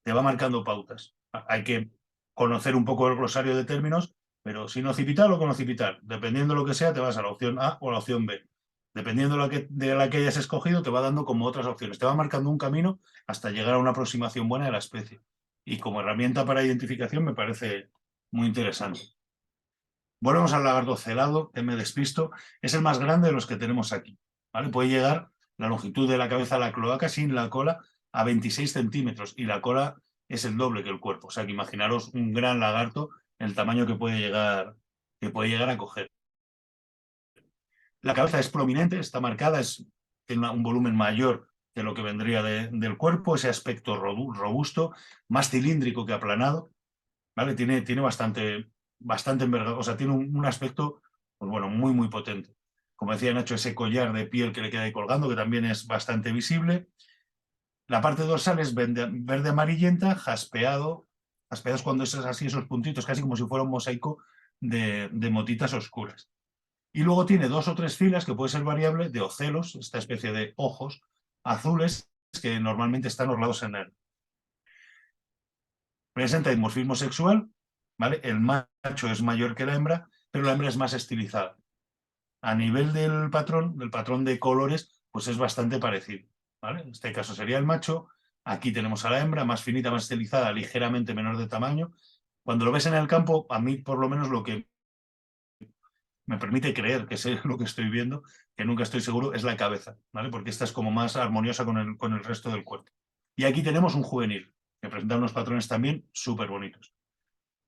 te va marcando pautas. Hay que conocer un poco el glosario de términos, pero sin occipital o con occipital, dependiendo de lo que sea, te vas a la opción A o a la opción B. Dependiendo de la que hayas escogido, te va dando como otras opciones. Te va marcando un camino hasta llegar a una aproximación buena de la especie. Y como herramienta para identificación me parece muy interesante. Volvemos al lagarto celado, que me despisto. Es el más grande de los que tenemos aquí, ¿vale? Puede llegar la longitud de la cabeza a la cloaca sin la cola a 26 centímetros y la cola es el doble que el cuerpo. O sea que imaginaros un gran lagarto, el tamaño que puede llegar a coger. La cabeza es prominente, está marcada, tiene un volumen mayor que lo que vendría del cuerpo, ese aspecto robusto, más cilíndrico que aplanado, ¿vale? Tiene bastante envergadura, o sea, tiene un aspecto, pues bueno, muy, muy potente. Como decía Nacho, ese collar de piel que le queda ahí colgando, que también es bastante visible. La parte dorsal es verde amarillenta, jaspeados cuando es así, esos puntitos, casi como si fuera un mosaico de motitas oscuras. Y luego tiene 2 o 3 filas, que puede ser variable, de ocelos, esta especie de ojos azules que normalmente están orlados en negro. Presenta dimorfismo sexual, ¿vale? El macho es mayor que la hembra, pero la hembra es más estilizada. A nivel del patrón de colores, pues es bastante parecido, ¿vale? En este caso sería el macho, aquí tenemos a la hembra, más finita, más estilizada, ligeramente menor de tamaño. Cuando lo ves en el campo, a mí por lo menos lo que me permite creer que sé lo que estoy viendo, que nunca estoy seguro, es la cabeza, ¿vale? Porque esta es como más armoniosa con el resto del cuerpo. Y aquí tenemos un juvenil, que presenta unos patrones también súper bonitos.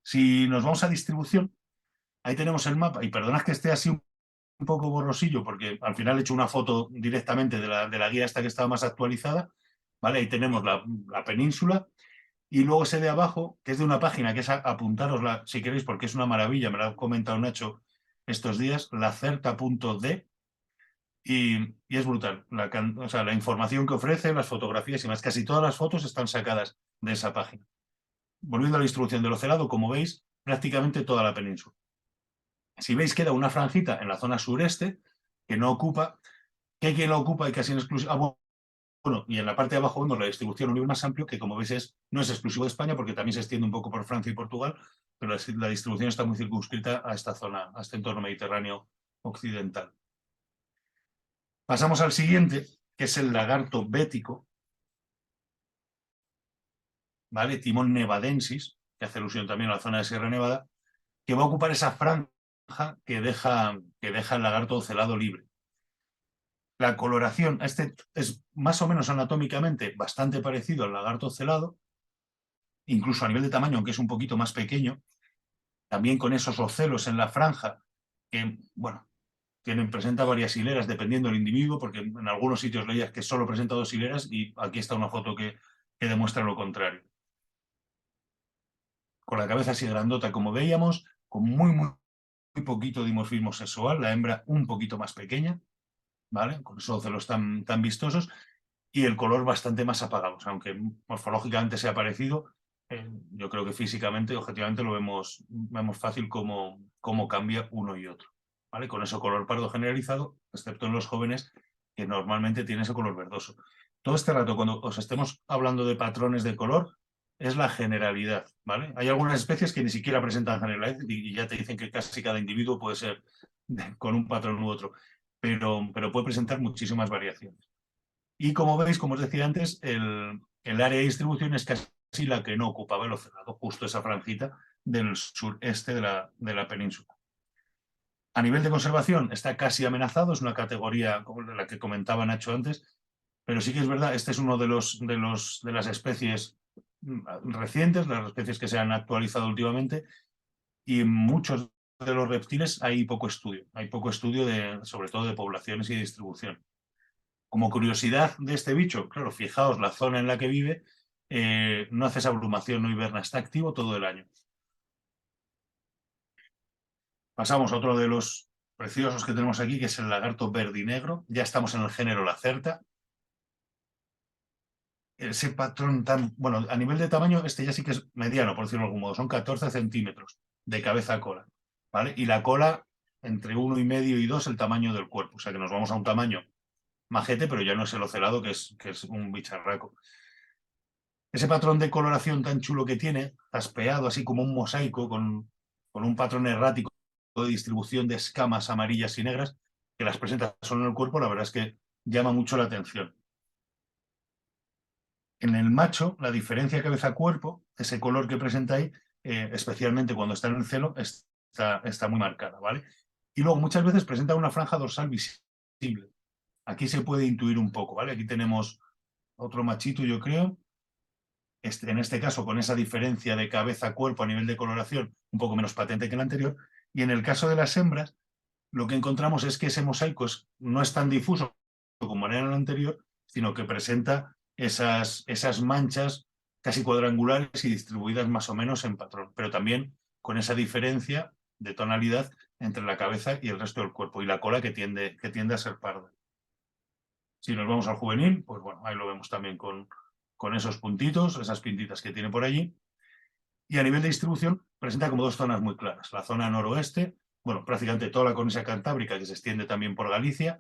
Si nos vamos a distribución, ahí tenemos el mapa, y perdonad que esté así un poco borrosillo, porque al final he hecho una foto directamente de la guía esta que estaba más actualizada, ¿vale? Ahí tenemos la península, y luego ese de abajo, que es de una página, que es apuntárosla si queréis, porque es una maravilla, me lo ha comentado Nacho estos días, lacerta.d, y es brutal. O sea, la información que ofrece, las fotografías y más, casi todas las fotos están sacadas de esa página. Volviendo a la distribución del ocelado, como veis, prácticamente toda la península. Si veis, queda una franjita en la zona sureste que no ocupa, que hay quien la ocupa y casi en exclusiva. Bueno, y en la parte de abajo vemos la distribución a un nivel más amplio, que como veis no es exclusivo de España, porque también se extiende un poco por Francia y Portugal, pero la distribución está muy circunscrita a esta zona, a este entorno mediterráneo occidental. Pasamos al siguiente, que es el lagarto bético, ¿vale? Timón nevadensis, que hace alusión también a la zona de Sierra Nevada, que va a ocupar esa franja que deja el lagarto ocelado libre. La coloración, este es más o menos anatómicamente bastante parecido al lagarto ocelado, incluso a nivel de tamaño, aunque es un poquito más pequeño, también con esos ocelos en la franja, que, bueno, presenta varias hileras dependiendo del individuo, porque en algunos sitios leías que solo presenta 2 hileras y aquí está una foto que demuestra lo contrario. Con la cabeza así grandota, como veíamos, con muy poquito dimorfismo sexual, la hembra un poquito más pequeña, ¿vale? Con esos ocelos tan vistosos, y el color bastante más apagado. O sea, aunque morfológicamente sea parecido, yo creo que físicamente, objetivamente, lo vemos fácil cómo cambia uno y otro, ¿vale? Con ese color pardo generalizado, excepto en los jóvenes, que normalmente tienen ese color verdoso. Todo este rato, cuando os estemos hablando de patrones de color, es la generalidad, ¿vale? Hay algunas especies que ni siquiera presentan generalidad y ya te dicen que casi cada individuo puede ser con un patrón u otro, pero puede presentar muchísimas variaciones. Y como veis, como os decía antes, el área de distribución es casi la que no ocupaba el ocelado, justo esa franjita del sureste de la península. A nivel de conservación está casi amenazado, es una categoría como la que comentaba Nacho antes, pero sí que es verdad, este es uno de las especies recientes, las especies que se han actualizado últimamente, y en muchos de los reptiles hay poco estudio sobre todo de poblaciones y de distribución. Como curiosidad de este bicho, claro, fijaos la zona en la que vive, no hace esa abrumación, no hiberna, está activo todo el año. Pasamos a otro de los preciosos que tenemos aquí, que es el lagarto verdinegro. Ya estamos en el género Lacerta. Ese patrón tan... Bueno, a nivel de tamaño, este ya sí que es mediano, por decirlo de algún modo. Son 14 centímetros de cabeza a cola, ¿vale? Y la cola entre 1,5 y 2 el tamaño del cuerpo. O sea que nos vamos a un tamaño majete, pero ya no es el ocelado, que es un bicharraco. Ese patrón de coloración tan chulo que tiene, taspeado así como un mosaico, con un patrón errático de distribución de escamas amarillas y negras, que las presenta solo en el cuerpo, la verdad es que llama mucho la atención. En el macho, la diferencia cabeza-cuerpo, ese color que presenta ahí, especialmente cuando está en el celo, está muy marcada, ¿vale? Y luego muchas veces presenta una franja dorsal visible. Aquí se puede intuir un poco, ¿vale? Aquí tenemos otro machito, yo creo. En este caso, con esa diferencia de cabeza-cuerpo a nivel de coloración un poco menos patente que el anterior. Y en el caso de las hembras, lo que encontramos es que ese mosaico no es tan difuso como era en el anterior, sino que presenta esas manchas casi cuadrangulares y distribuidas más o menos en patrón, pero también con esa diferencia de tonalidad entre la cabeza y el resto del cuerpo, y la cola que tiende a ser parda. Si nos vamos al juvenil, pues bueno, ahí lo vemos también con esos puntitos, esas pintitas que tiene por allí. Y a nivel de distribución presenta como 2 zonas muy claras. La zona noroeste, bueno, prácticamente toda la cornisa cantábrica, que se extiende también por Galicia,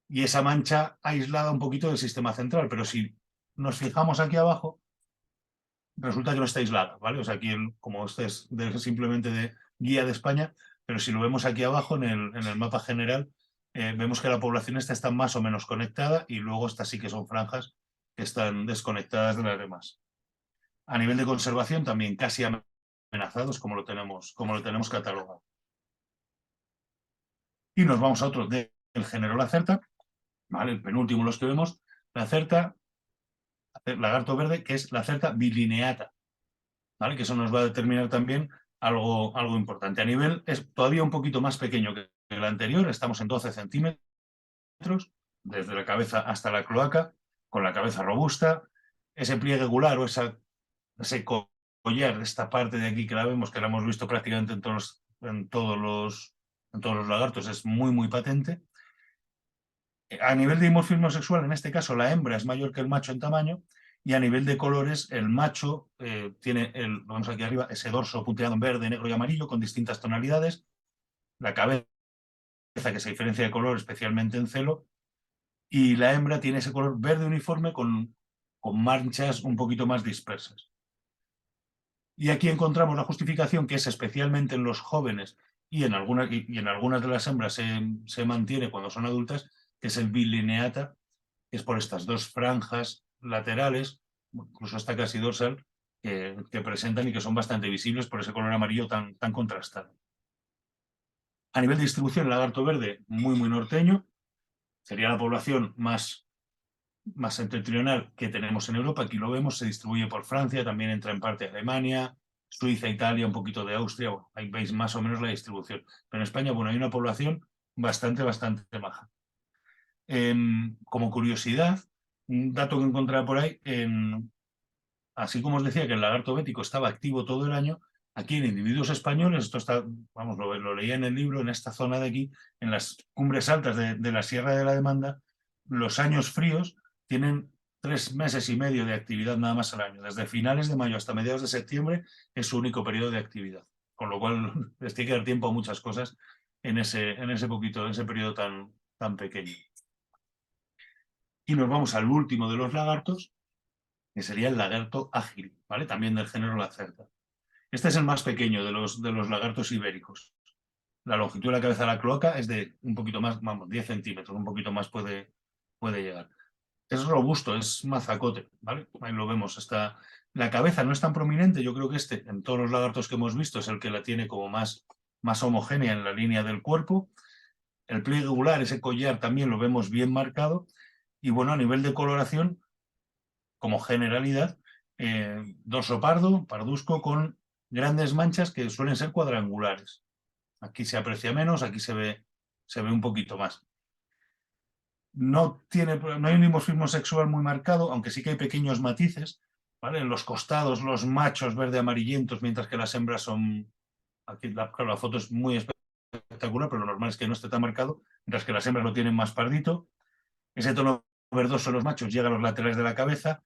y esa mancha aislada un poquito del sistema central. Pero si nos fijamos aquí abajo, resulta que no está aislada, ¿vale? O sea, aquí, como este es simplemente de guía de España, pero si lo vemos aquí abajo en el mapa general, vemos que la población está más o menos conectada, y luego estas sí que son franjas que están desconectadas de las demás. A nivel de conservación también casi amenazados, como lo tenemos catalogado. Y nos vamos a otro del género Lacerta, ¿vale? El penúltimo los que vemos, Lacerta, lagarto verde, que es Lacerta bilineata, ¿vale? Que eso nos va a determinar también algo importante. A nivel es todavía un poquito más pequeño que el anterior, estamos en 12 centímetros, desde la cabeza hasta la cloaca, con la cabeza robusta, ese pliegue gular o ese collar, esta parte de aquí que la vemos, que la hemos visto prácticamente en todos los lagartos, es muy patente. A nivel de dimorfismo sexual, en este caso la hembra es mayor que el macho en tamaño, Y a nivel de colores, el macho tiene, vamos aquí arriba, ese dorso punteado en verde, negro y amarillo con distintas tonalidades. La cabeza que se diferencia de color, especialmente en celo. Y la hembra tiene ese color verde uniforme con manchas un poquito más dispersas. Y aquí encontramos la justificación, que es especialmente en los jóvenes y en algunas de las hembras se mantiene cuando son adultas, que es el bilineata, que es por estas dos franjas laterales, incluso hasta casi dorsal, que presentan y que son bastante visibles por ese color amarillo tan contrastado. A nivel de distribución, el lagarto verde, muy norteño, sería la población más septentrional que tenemos en Europa. Aquí lo vemos, se distribuye por Francia, también entra en parte Alemania, Suiza, Italia, un poquito de Austria. Bueno, ahí veis más o menos la distribución. Pero en España, bueno, hay una población bastante baja. Como curiosidad, un dato que encontré por ahí, así como os decía que el lagarto bético estaba activo todo el año, aquí en individuos españoles, esto está, vamos, lo leía en el libro, en esta zona de aquí, en las cumbres altas de la Sierra de la Demanda, los años fríos tienen 3 meses y medio de actividad nada más al año. Desde finales de mayo hasta mediados de septiembre es su único periodo de actividad. Con lo cual les tiene que dar tiempo a muchas cosas en ese periodo tan pequeño. Y nos vamos al último de los lagartos, que sería el lagarto ágil, ¿vale? También del género Lacerta. Este es el más pequeño de los lagartos ibéricos. La longitud de la cabeza de la cloaca es de un poquito más, vamos, 10 centímetros, un poquito más puede llegar. Es robusto, es mazacote, ¿vale? Ahí lo vemos. La cabeza no es tan prominente, yo creo que en todos los lagartos que hemos visto, es el que la tiene como más homogénea en la línea del cuerpo. El pliegue gular, ese collar, también lo vemos bien marcado. Y bueno, a nivel de coloración, como generalidad, dorso pardo, parduzco, con grandes manchas que suelen ser cuadrangulares. Aquí se aprecia menos, aquí se ve un poquito más. No hay un dimorfismo sexual muy marcado, aunque sí que hay pequeños matices, ¿vale? En los costados, los machos verde-amarillentos, mientras que las hembras son... Aquí claro, la foto es muy espectacular, pero lo normal es que no esté tan marcado, mientras que las hembras lo tienen más pardito. Ese tono verdoso en los machos llega a los laterales de la cabeza,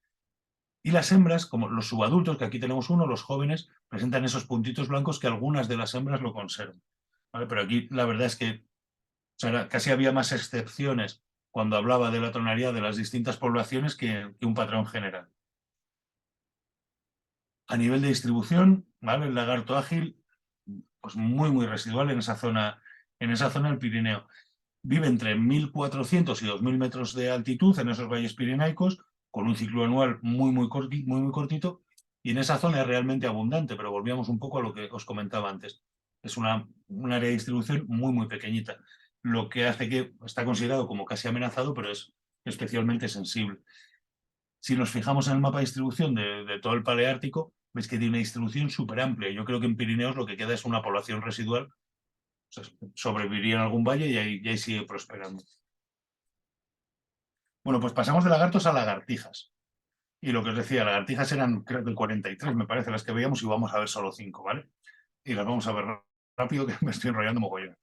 y las hembras, como los subadultos, que aquí tenemos uno, los jóvenes, presentan esos puntitos blancos que algunas de las hembras lo conservan, ¿vale? Pero aquí la verdad es que casi había más excepciones cuando hablaba de la tonalidad de las distintas poblaciones que un patrón general. A nivel de distribución, ¿vale? El lagarto ágil, pues muy residual en esa zona del Pirineo. Vive entre 1.400 y 2.000 metros de altitud en esos valles pirenaicos, con un ciclo anual muy cortito, y en esa zona es realmente abundante, pero volvíamos un poco a lo que os comentaba antes. Es un área de distribución muy pequeñita, lo que hace que está considerado como casi amenazado, pero es especialmente sensible. Si nos fijamos en el mapa de distribución de todo el paleártico, veis que tiene una distribución súper amplia. Yo creo que en Pirineos lo que queda es una población residual. O sea, sobreviviría en algún valle y ahí sigue prosperando. Bueno, pues pasamos de lagartos a lagartijas. Y lo que os decía, lagartijas eran, creo que 43, me parece, las que veíamos, y vamos a ver solo 5, ¿vale? Y las vamos a ver rápido, que me estoy enrollando mogollón.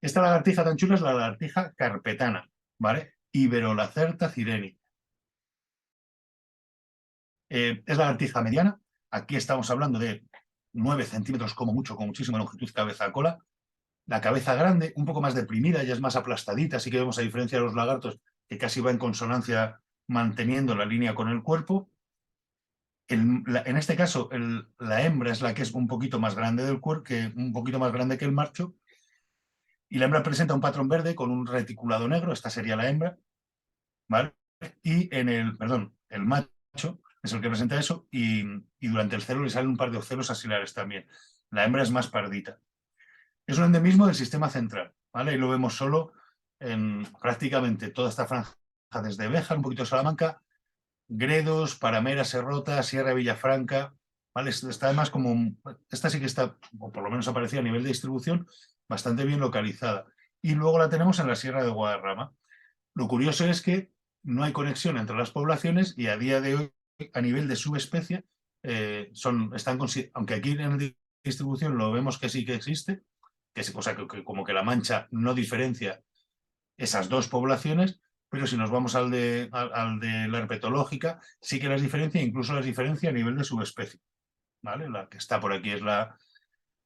Esta lagartija tan chula es la lagartija carpetana, ¿vale? Iberolacerta cireni. Es lagartija mediana. Aquí estamos hablando de 9 centímetros como mucho, con muchísima longitud cabeza a cola. La cabeza grande, un poco más deprimida, ya es más aplastadita, así que vemos a diferencia de los lagartos que casi va en consonancia manteniendo la línea con el cuerpo. En este caso, la hembra es la que es un poquito más grande del cuerpo, un poquito más grande que el macho, y la hembra presenta un patrón verde con un reticulado negro, esta sería la hembra, ¿vale? Y el macho es el que presenta eso, y durante el celo le salen un par de ocelos axilares también. La hembra es más pardita. Es un endemismo del sistema central, ¿vale? Y lo vemos solo en prácticamente toda esta franja, desde Béjar, un poquito de Salamanca, Gredos, Paramera, Serrota, Sierra de Villafranca, ¿vale? Está además esta sí que está, o por lo menos aparecía a nivel de distribución, bastante bien localizada. Y luego la tenemos en la Sierra de Guadarrama. Lo curioso es que no hay conexión entre las poblaciones y a día de hoy, a nivel de subespecie, aunque aquí en la distribución lo vemos que sí que existe, o sea, que como que la mancha no diferencia esas dos poblaciones, pero si nos vamos al de la herpetológica, sí que las diferencia, incluso las diferencia a nivel de subespecie, ¿vale? La que está por aquí es la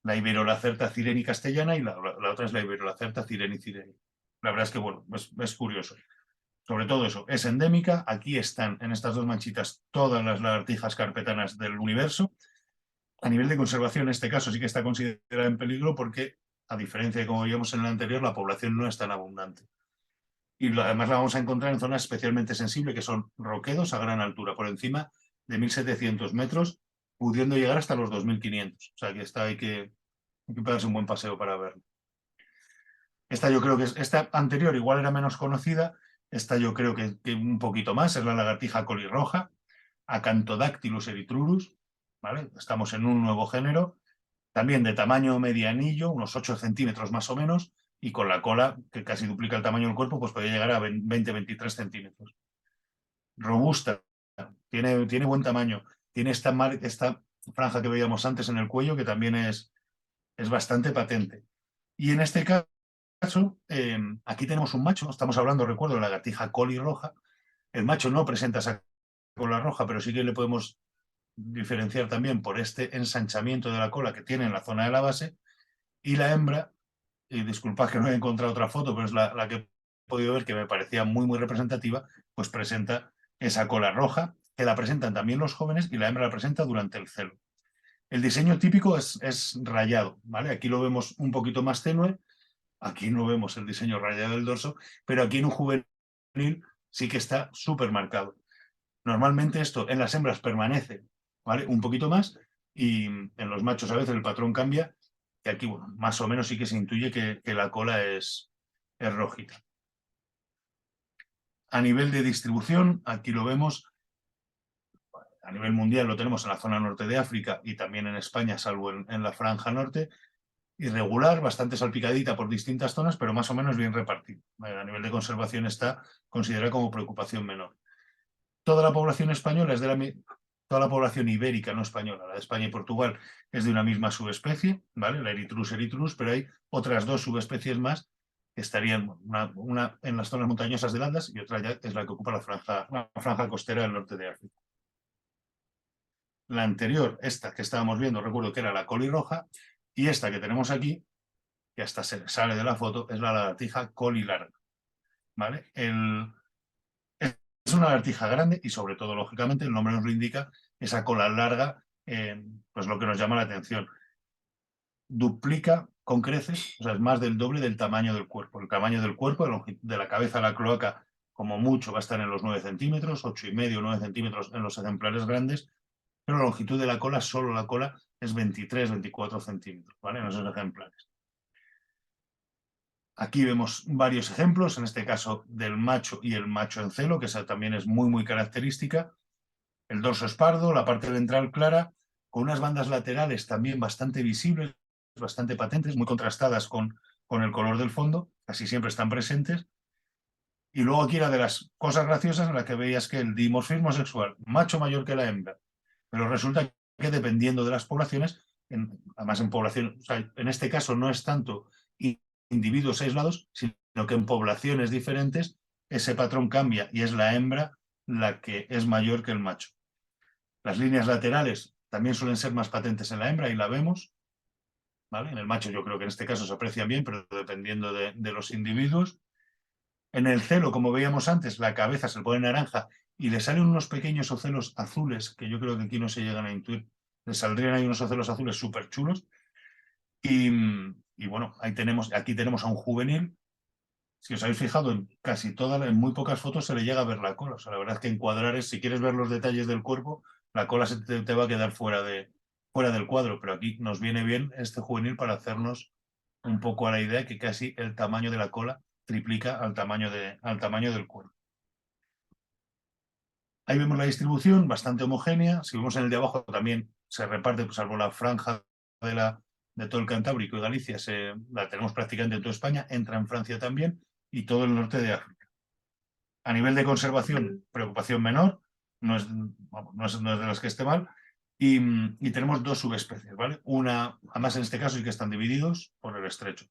Iberolacerta cireni castellana y la otra es la Iberolacerta cireni cireni. La verdad es que, bueno, es curioso. Sobre todo eso, es endémica. Aquí están, en estas dos manchitas, todas las lagartijas carpetanas del universo. A nivel de conservación, en este caso sí que está considerada en peligro porque, a diferencia de como veíamos en el anterior, la población no es tan abundante. Y además la vamos a encontrar en zonas especialmente sensibles, que son roquedos a gran altura, por encima de 1.700 metros, pudiendo llegar hasta los 2.500. O sea que hay que pegarse un buen paseo para verlo. Esta yo creo que esta anterior igual era menos conocida, esta yo creo que un poquito más, es la lagartija colirroja, Acanthodactylus erythrurus, ¿vale? Estamos en un nuevo género, también de tamaño medianillo, unos 8 centímetros más o menos, y con la cola, que casi duplica el tamaño del cuerpo, pues puede llegar a 20-23 centímetros. Robusta, tiene buen tamaño, tiene esta franja que veíamos antes en el cuello, que también es bastante patente. Y en este caso, aquí tenemos un macho, estamos hablando, recuerdo, de la lagartija colirroja. El macho no presenta esa cola roja, pero sí que le podemos diferenciar también por este ensanchamiento de la cola que tiene en la zona de la base. Y la hembra, y disculpad que no he encontrado otra foto, pero es la que he podido ver, que me parecía muy, muy representativa, pues presenta esa cola roja, que la presentan también los jóvenes y la hembra la presenta durante el celo. El diseño típico es rayado, ¿vale? Aquí lo vemos un poquito más tenue. Aquí no vemos el diseño rayado del dorso, pero aquí en un juvenil sí que está súper marcado. Normalmente esto en las hembras permanece, ¿vale? Un poquito más, y en los machos a veces el patrón cambia, y aquí, bueno, más o menos sí que se intuye que la cola es rojita. A nivel de distribución, aquí lo vemos, a nivel mundial lo tenemos en la zona norte de África y también en España, salvo en la franja norte. Irregular, bastante salpicadita por distintas zonas, pero más o menos bien repartido. A nivel de conservación está considerada como preocupación menor. Toda la población española es toda la población ibérica, no española, la de España y Portugal, es de una misma subespecie, ¿vale? La Erythrurus erythrurus, pero hay otras dos subespecies más que estarían, una en las zonas montañosas del Andas y otra ya es la que ocupa la franja costera del norte de África. La anterior, esta que estábamos viendo, recuerdo que era la colirroja, y esta que tenemos aquí, que hasta se sale de la foto, es la lagartija colilarga, ¿vale? Es una lagartija grande y sobre todo, lógicamente, el nombre nos lo indica, esa cola larga, pues lo que nos llama la atención. Duplica con creces, o sea, es más del doble del tamaño del cuerpo. El tamaño del cuerpo, de la cabeza a la cloaca, como mucho, va a estar en los 9 centímetros, 8,5 o 9 centímetros en los ejemplares grandes, pero la longitud de la cola, solo la cola, es 23-24 centímetros, ¿vale? En esos ejemplares. Aquí vemos varios ejemplos, en este caso del macho y el macho en celo, que esa también es muy, muy característica. El dorso es pardo, la parte ventral clara, con unas bandas laterales también bastante visibles, bastante patentes, muy contrastadas con el color del fondo, casi siempre están presentes. Y luego aquí era de las cosas graciosas en las que veías que el dimorfismo sexual, macho mayor que la hembra, pero resulta que dependiendo de las poblaciones, además en población, o sea, en este caso no es tanto individuos aislados, sino que en poblaciones diferentes ese patrón cambia y es la hembra la que es mayor que el macho. Las líneas laterales también suelen ser más patentes en la hembra y la vemos, ¿vale? En el macho yo creo que en este caso se aprecian bien, pero dependiendo de los individuos. En el celo, como veíamos antes, la cabeza se le pone naranja y le salen unos pequeños ocelos azules, que yo creo que aquí no se llegan a intuir. Le saldrían ahí unos ocelos azules súper chulos. Y bueno, aquí tenemos a un juvenil. Si os habéis fijado, en muy pocas fotos se le llega a ver la cola. O sea, la verdad es que encuadrar si quieres ver los detalles del cuerpo, la cola te va a quedar fuera del cuadro. Pero aquí nos viene bien este juvenil para hacernos un poco a la idea de que casi el tamaño de la cola triplica al tamaño del cuerpo. Ahí vemos la distribución, bastante homogénea. Si vemos en el de abajo, también se reparte, pues, salvo la franja de todo el Cantábrico y Galicia, la tenemos prácticamente en toda España, entra en Francia también y todo el norte de África. A nivel de conservación, preocupación menor, no es de las que esté mal, y tenemos dos subespecies, ¿vale? Además en este caso sí que están divididos por el estrecho.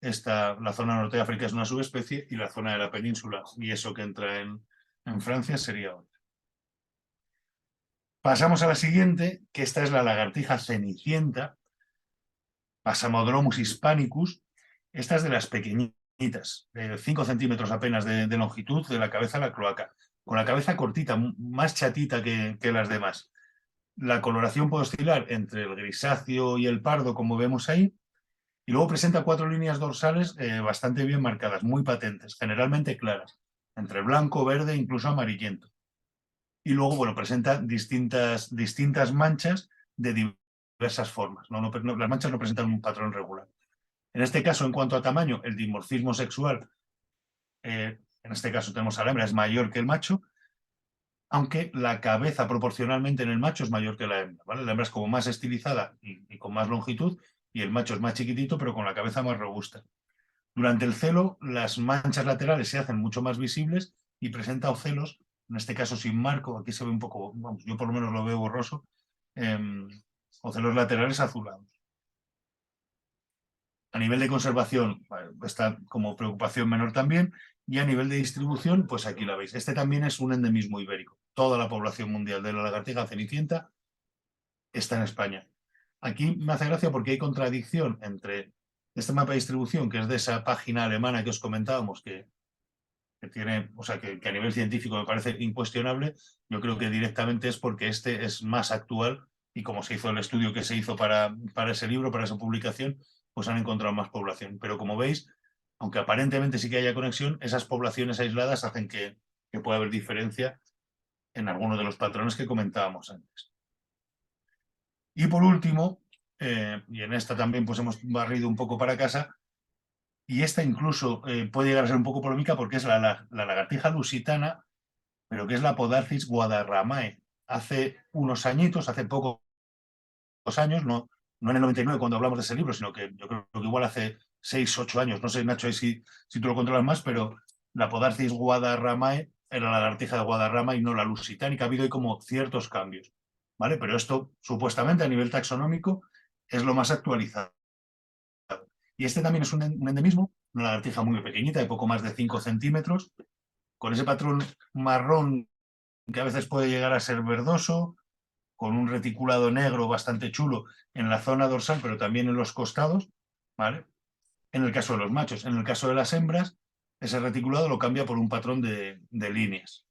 la zona norte de África es una subespecie y la zona de la península y eso que entra en Francia sería otra. Pasamos a la siguiente, que esta es la lagartija cenicienta, Phasamodromus hispanicus. Esta es de las pequeñitas, de 5 centímetros apenas de longitud, de la cabeza a la cloaca, con la cabeza cortita, más chatita que las demás. La coloración puede oscilar entre el grisáceo y el pardo, como vemos ahí, y luego presenta 4 líneas dorsales bastante bien marcadas, muy patentes, generalmente claras, entre blanco, verde e incluso amarillento. Y luego, bueno, presenta distintas manchas de diversas formas. Las manchas no presentan un patrón regular. En este caso, en cuanto a tamaño, el dimorfismo sexual, en este caso tenemos a la hembra, es mayor que el macho, aunque la cabeza proporcionalmente en el macho es mayor que la hembra, ¿vale? La hembra es como más estilizada y con más longitud, y el macho es más chiquitito, pero con la cabeza más robusta. Durante el celo, las manchas laterales se hacen mucho más visibles y presenta ocelos, en este caso sin marco, aquí se ve un poco, vamos, yo por lo menos lo veo borroso, ocelos laterales azulados. A nivel de conservación, está como preocupación menor también, y a nivel de distribución, pues aquí la veis. Este también es un endemismo ibérico. Toda la población mundial de la lagartija cenicienta está en España. Aquí me hace gracia porque hay contradicción entre este mapa de distribución, que es de esa página alemana que os comentábamos, que tiene, o sea, que a nivel científico me parece incuestionable. Yo creo que directamente es porque este es más actual y como se hizo el estudio que se hizo para ese libro, para esa publicación, pues han encontrado más población. Pero como veis, aunque aparentemente sí que haya conexión, esas poblaciones aisladas hacen que pueda haber diferencia en algunos de los patrones que comentábamos antes. Y por último, y en esta también pues hemos barrido un poco para casa, y esta incluso puede llegar a ser un poco polémica porque es la lagartija lusitana, pero que es la Podarcis guadarramae. Hace unos añitos, hace pocos años, no en el 99 cuando hablamos de ese libro, sino que yo creo que igual hace 6, 8 años, no sé, Nacho, si tú lo controlas más, pero la Podarcis guadarramae era la lagartija de Guadarrama y no la lusitánica. Ha habido ahí como ciertos cambios, ¿vale? Pero esto, supuestamente, a nivel taxonómico, es lo más actualizado. Y este también es un endemismo, una lagartija muy pequeñita, de poco más de 5 centímetros, con ese patrón marrón que a veces puede llegar a ser verdoso, con un reticulado negro bastante chulo en la zona dorsal, pero también en los costados, ¿vale? En el caso de los machos. En el caso de las hembras, ese reticulado lo cambia por un patrón de líneas.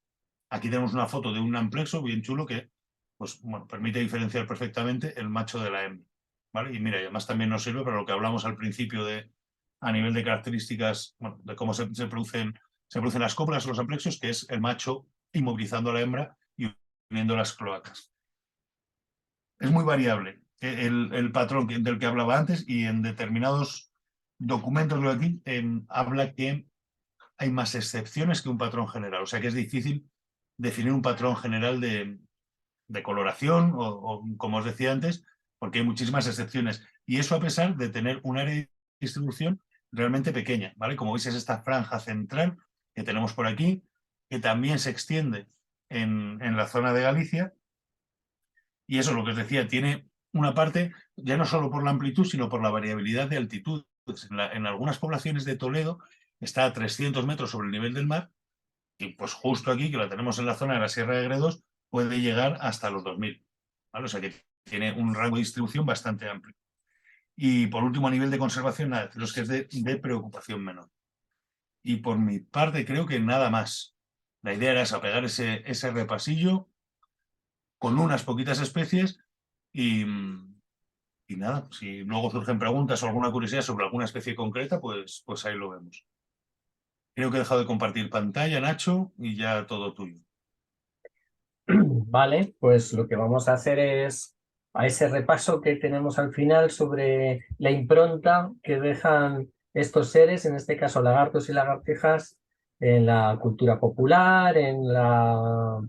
Aquí tenemos una foto de un amplexo bien chulo que pues, bueno, permite diferenciar perfectamente el macho de la hembra, ¿vale? Y mira, y además también nos sirve para lo que hablamos al principio a nivel de características, bueno, de cómo se producen las cópulas o los amplexos, que es el macho inmovilizando a la hembra y uniendo las cloacas. Es muy variable el patrón del que hablaba antes, y en determinados documentos de aquí habla que hay más excepciones que un patrón general. O sea que es difícil definir un patrón general de coloración o, como os decía antes, porque hay muchísimas excepciones. Y eso a pesar de tener un área de distribución realmente pequeña, ¿vale? Como veis es esta franja central que tenemos por aquí, que también se extiende en la zona de Galicia. Y eso, lo que os decía, tiene una parte, ya no solo por la amplitud, sino por la variabilidad de altitud. En algunas poblaciones de Toledo está a 300 metros sobre el nivel del mar, y pues justo aquí, que la tenemos en la zona de la Sierra de Gredos, puede llegar hasta los 2000. ¿Vale? O sea que tiene un rango de distribución bastante amplio. Y por último, a nivel de conservación, nada, deciros que es de preocupación menor. Y por mi parte, creo que nada más. La idea era esa, pegar ese repasillo con unas poquitas especies y nada, si luego surgen preguntas o alguna curiosidad sobre alguna especie concreta, pues ahí lo vemos. Creo que he dejado de compartir pantalla, Nacho, y ya todo tuyo. Vale, pues lo que vamos a hacer es a ese repaso que tenemos al final sobre la impronta que dejan estos seres, en este caso lagartos y lagartijas, en la cultura popular, en la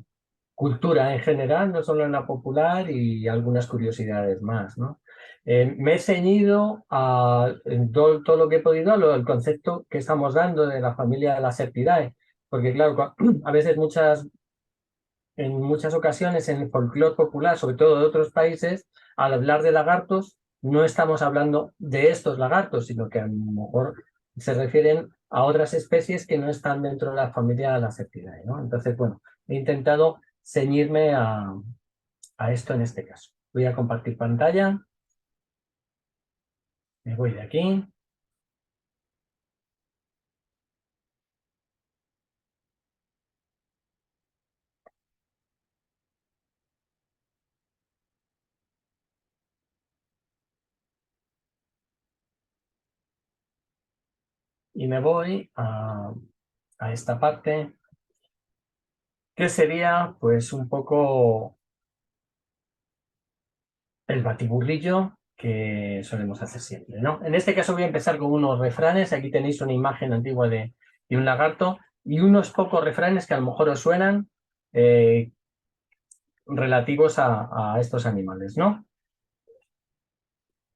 cultura en general, no solo en la popular, y algunas curiosidades más, ¿no? Me he ceñido en todo lo que he podido al concepto que estamos dando de la familia de las Serpidae, porque claro, a veces en muchas ocasiones en el folclore popular, sobre todo de otros países, al hablar de lagartos, no estamos hablando de estos lagartos, sino que a lo mejor se refieren a otras especies que no están dentro de la familia Lacertidae, ¿no? Entonces, bueno, he intentado ceñirme a esto en este caso. Voy a compartir pantalla. Me voy de aquí. Y me voy a esta parte, que sería pues un poco el batiburrillo que solemos hacer siempre, ¿no? En este caso voy a empezar con unos refranes. Aquí tenéis una imagen antigua de un lagarto y unos pocos refranes que a lo mejor os suenan relativos a estos animales, ¿no?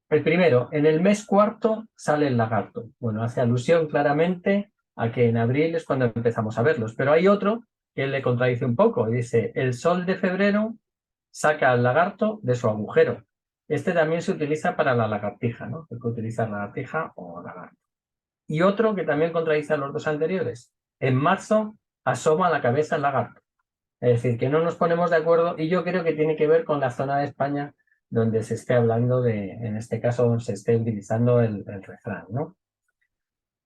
El primero, en el mes cuarto sale el lagarto. Bueno, hace alusión claramente a que en abril es cuando empezamos a verlos, pero hay otro que le contradice un poco. Dice, el sol de febrero saca al lagarto de su agujero. Este también se utiliza para la lagartija, ¿no? Hay que utilizar lagartija o lagarto. Y otro que también contradice a los dos anteriores. En marzo asoma la cabeza el lagarto. Es decir, que no nos ponemos de acuerdo y yo creo que tiene que ver con la zona de España donde se esté hablando de, en este caso, se esté utilizando el refrán, ¿no?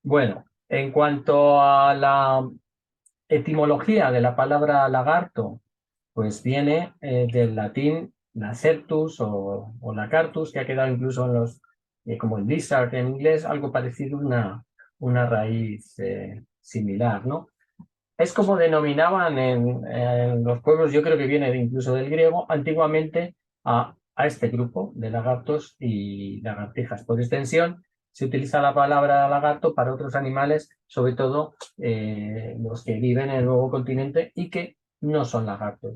Bueno, en cuanto a la etimología de la palabra lagarto, pues viene del latín lacertus o lacartus, que ha quedado incluso en los, como el lizard en inglés, algo parecido, una raíz similar, ¿no? Es como denominaban en los pueblos, yo creo que viene incluso del griego, antiguamente a este grupo de lagartos y lagartijas. Por extensión, se utiliza la palabra lagarto para otros animales, sobre todo los que viven en el nuevo continente y que no son lagartos.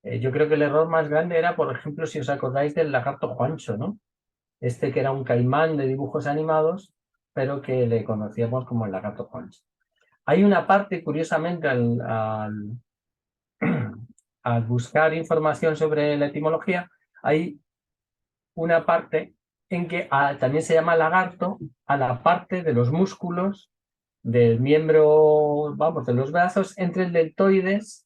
Yo creo que el error más grande era, por ejemplo, si os acordáis del lagarto Juancho, ¿no? Este que era un caimán de dibujos animados, pero que le conocíamos como el lagarto Juancho. Hay una parte, curiosamente, al buscar información sobre la etimología, hay una parte en que también se llama lagarto a la parte de los músculos del miembro, vamos, de los brazos, entre el deltoides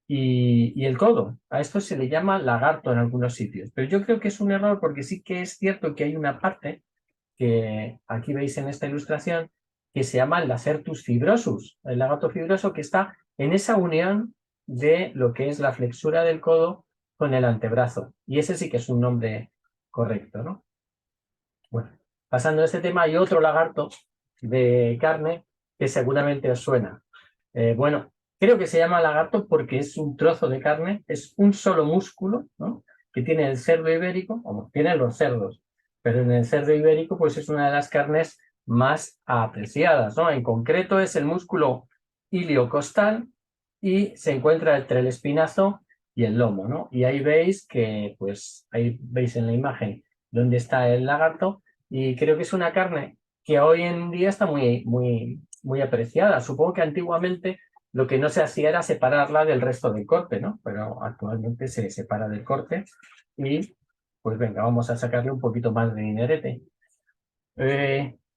y el codo. A esto se le llama lagarto en algunos sitios. Pero yo creo que es un error porque sí que es cierto que hay una parte que aquí veis en esta ilustración que se llama el lacertus fibrosus, el lagarto fibroso que está en esa unión de lo que es la flexura del codo con el antebrazo. Y ese sí que es un nombre correcto, ¿no? Bueno, pasando a este tema, hay otro lagarto de carne que seguramente os suena. Bueno, creo que se llama lagarto porque es un trozo de carne, es un solo músculo, ¿no? Que tiene el cerdo ibérico, como tienen los cerdos, pero en el cerdo ibérico pues es una de las carnes más apreciadas, ¿no? En concreto es el músculo iliocostal y se encuentra entre el espinazo y el lomo, ¿no? Y ahí veis que, pues, ahí veis en la imagen dónde está el lagarto y creo que es una carne que hoy en día está muy apreciada. Supongo que antiguamente lo que no se hacía era separarla del resto del corte, ¿no? Pero actualmente se separa del corte y, pues venga, vamos a sacarle un poquito más de dinerete.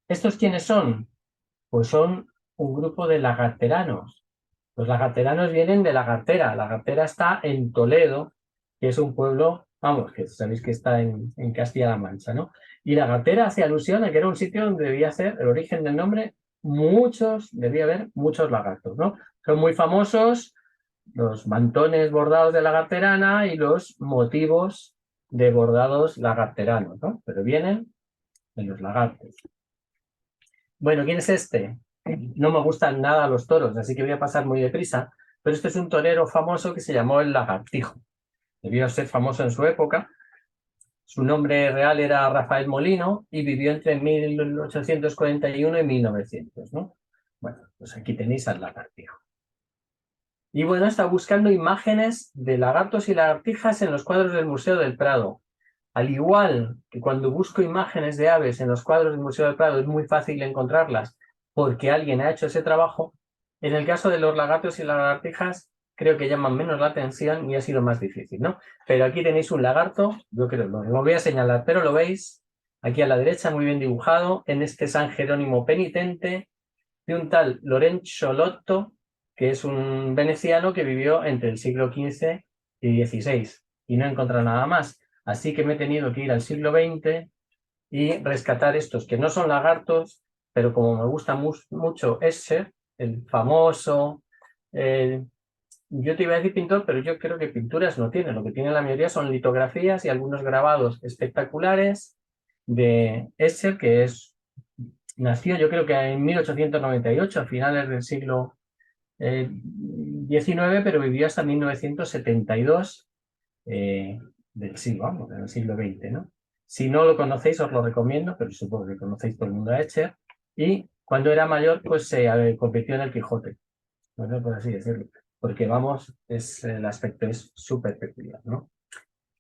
¿Estos quiénes son? Pues son un grupo de lagarteranos. Los lagarteranos vienen de Lagartera. Lagartera está en Toledo, que es un pueblo, vamos, que sabéis que está en Castilla-La Mancha, ¿no? Y Lagartera hace alusión a que era un sitio donde debía ser el origen del nombre, debía haber muchos lagartos, ¿no? Son muy famosos los mantones bordados de lagarterana y los motivos de bordados lagarteranos, ¿no? Pero vienen de los lagartos. Bueno, ¿quién es este? No me gustan nada los toros, así que voy a pasar muy deprisa, pero este es un torero famoso que se llamó el Lagartijo. Debió ser famoso en su época. Su nombre real era Rafael Molino y vivió entre 1841 y 1900, ¿no? Bueno, pues aquí tenéis al Lagartijo. Y bueno, está buscando imágenes de lagartos y lagartijas en los cuadros del Museo del Prado. Al igual que cuando busco imágenes de aves en los cuadros del Museo del Prado es muy fácil encontrarlas porque alguien ha hecho ese trabajo, en el caso de los lagartos y las lagartijas creo que llaman menos la atención y ha sido más difícil, ¿no? Pero aquí tenéis un lagarto, yo creo, lo voy a señalar, pero lo veis, aquí a la derecha, muy bien dibujado, en este San Jerónimo penitente, de un tal Lorenzo Lotto, que es un veneciano que vivió entre el siglo XV y XVI, y no he encontrado nada más. Así que me he tenido que ir al siglo XX y rescatar estos, que no son lagartos, pero como me gusta mucho Escher, el famoso, yo te iba a decir pintor, pero yo creo que pinturas no tiene. Lo que tiene la mayoría son litografías y algunos grabados espectaculares de Escher, que nació yo creo que en 1898, a finales del siglo XIX, pero vivió hasta 1972 del siglo, vamos, del siglo XX, ¿no? Si no lo conocéis, os lo recomiendo, pero supongo que conocéis todo el mundo a Escher. Y cuando era mayor, pues se convirtió en el Quijote, ¿no? Por así decirlo. Porque, vamos, el aspecto es súper peculiar, ¿no?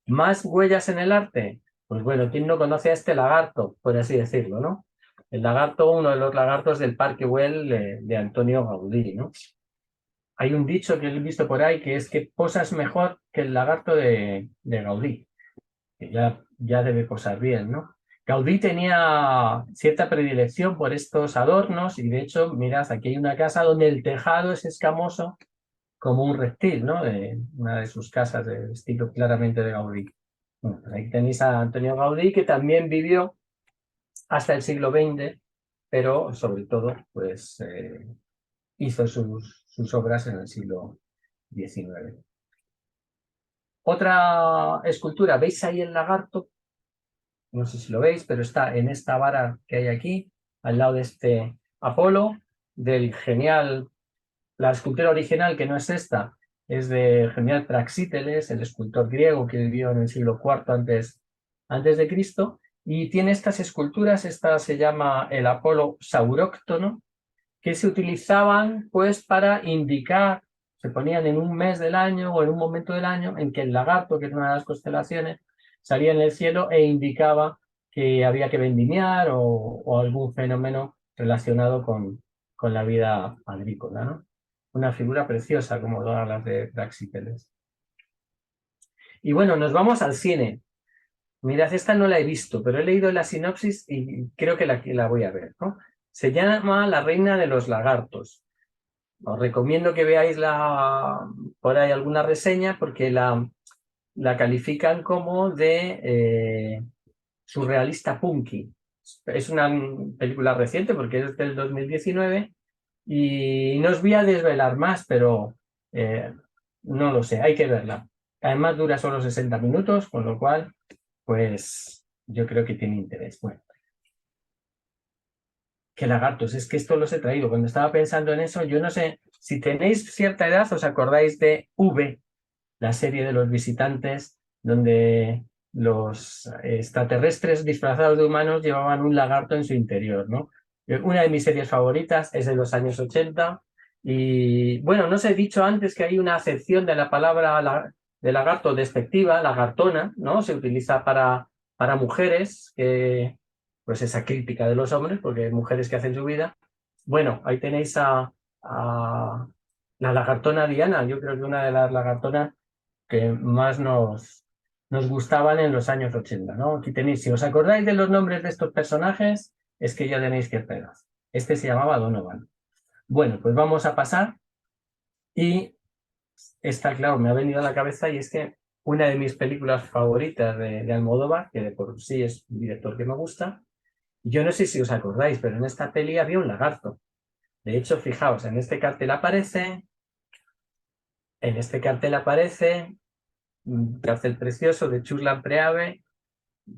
¿Más huellas en el arte? Pues bueno, ¿quién no conoce a este lagarto, por así decirlo, ¿no? El lagarto, uno de los lagartos del Parque Güell de Antonio Gaudí, ¿no? Hay un dicho que he visto por ahí que es que posas mejor que el lagarto de Gaudí, que ya debe posar bien, ¿no? Gaudí tenía cierta predilección por estos adornos y de hecho, mirad, aquí hay una casa donde el tejado es escamoso como un reptil, ¿no? De una de sus casas de estilo claramente de Gaudí. Bueno, pues ahí tenéis a Antonio Gaudí, que también vivió hasta el siglo XX, pero sobre todo, pues hizo sus obras en el siglo XIX. Otra escultura, ¿veis ahí el lagarto? No sé si lo veis, pero está en esta vara que hay aquí, al lado de este Apolo, del genial, la escultura original, que no es esta, es del genial Praxíteles, el escultor griego que vivió en el siglo IV antes de Cristo, y tiene estas esculturas, esta se llama el Apolo sauróctono, que se utilizaban pues para indicar, se ponían en un mes del año o en un momento del año en que el lagarto, que es una de las constelaciones, salía en el cielo e indicaba que había que vendimiar o algún fenómeno relacionado con la vida agrícola, ¿no? Una figura preciosa como todas las de Praxíteles. Y bueno, nos vamos al cine. Mirad, esta no la he visto, pero he leído la sinopsis y creo que la voy a ver, ¿no? Se llama La Reina de los Lagartos. Os recomiendo que veáis por ahí alguna reseña porque la califican como de surrealista punky. Es una película reciente porque es del 2019 y no os voy a desvelar más, pero no lo sé, hay que verla. Además dura solo 60 minutos, con lo cual, pues yo creo que tiene interés. Bueno, qué lagartos, es que esto los he traído. Cuando estaba pensando en eso, yo no sé, si tenéis cierta edad, os acordáis de V, la serie de los visitantes, donde los extraterrestres disfrazados de humanos llevaban un lagarto en su interior, ¿no? Una de mis series favoritas es de los años 80 y, bueno, no os he dicho antes que hay una acepción de la palabra de lagarto despectiva, lagartona, ¿no? Se utiliza para mujeres, que, pues esa crítica de los hombres, porque hay mujeres que hacen su vida. Bueno, ahí tenéis a la lagartona Diana, yo creo que una de las lagartonas que más nos gustaban en los años 80, ¿no? Aquí tenéis, si os acordáis de los nombres de estos personajes, es que ya tenéis que esperar. Este se llamaba Donovan. Bueno, pues vamos a pasar y está claro, me ha venido a la cabeza y es que una de mis películas favoritas de Almodóvar, que de por sí es un director que me gusta, yo no sé si os acordáis, pero en esta peli había un lagarto. De hecho, fijaos, en este cartel aparece un cartel precioso de Chuslan Preave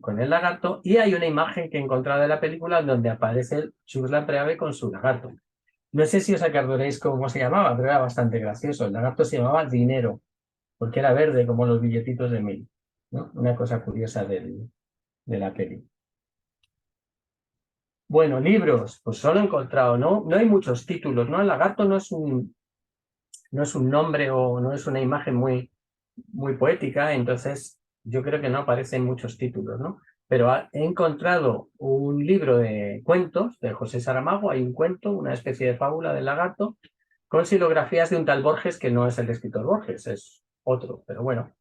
con el lagarto y hay una imagen que he encontrado de la película donde aparece el Chuslan Preave con su lagarto. No sé si os acordaréis cómo se llamaba, pero era bastante gracioso. El lagarto se llamaba Dinero, porque era verde como los billetitos de 1000, ¿no? Una cosa curiosa de la peli. Bueno, libros, pues solo he encontrado, ¿no? No hay muchos títulos, ¿no? El lagarto no es un nombre o no es una imagen muy poética, entonces yo creo que no aparecen muchos títulos, ¿no? Pero he encontrado un libro de cuentos de José Saramago, hay un cuento, una especie de fábula del lagarto, con silografías de un tal Borges, que no es el escritor Borges, es otro, pero bueno,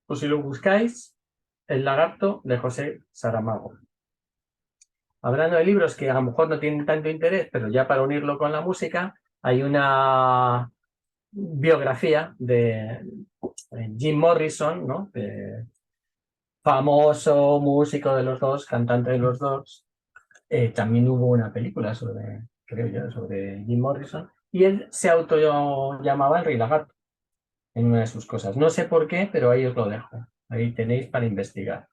pues si lo buscáis, El lagarto de José Saramago. hablando de libros que a lo mejor no tienen tanto interés, pero ya para unirlo con la música, hay una biografía de Jim Morrison, ¿no? Famoso músico de los dos, cantante de los dos. También hubo una película sobre, creo yo, sobre Jim Morrison, y él se auto llamaba el Rey Lagarto en una de sus cosas. No sé por qué, pero ahí os lo dejo. Ahí tenéis para investigar.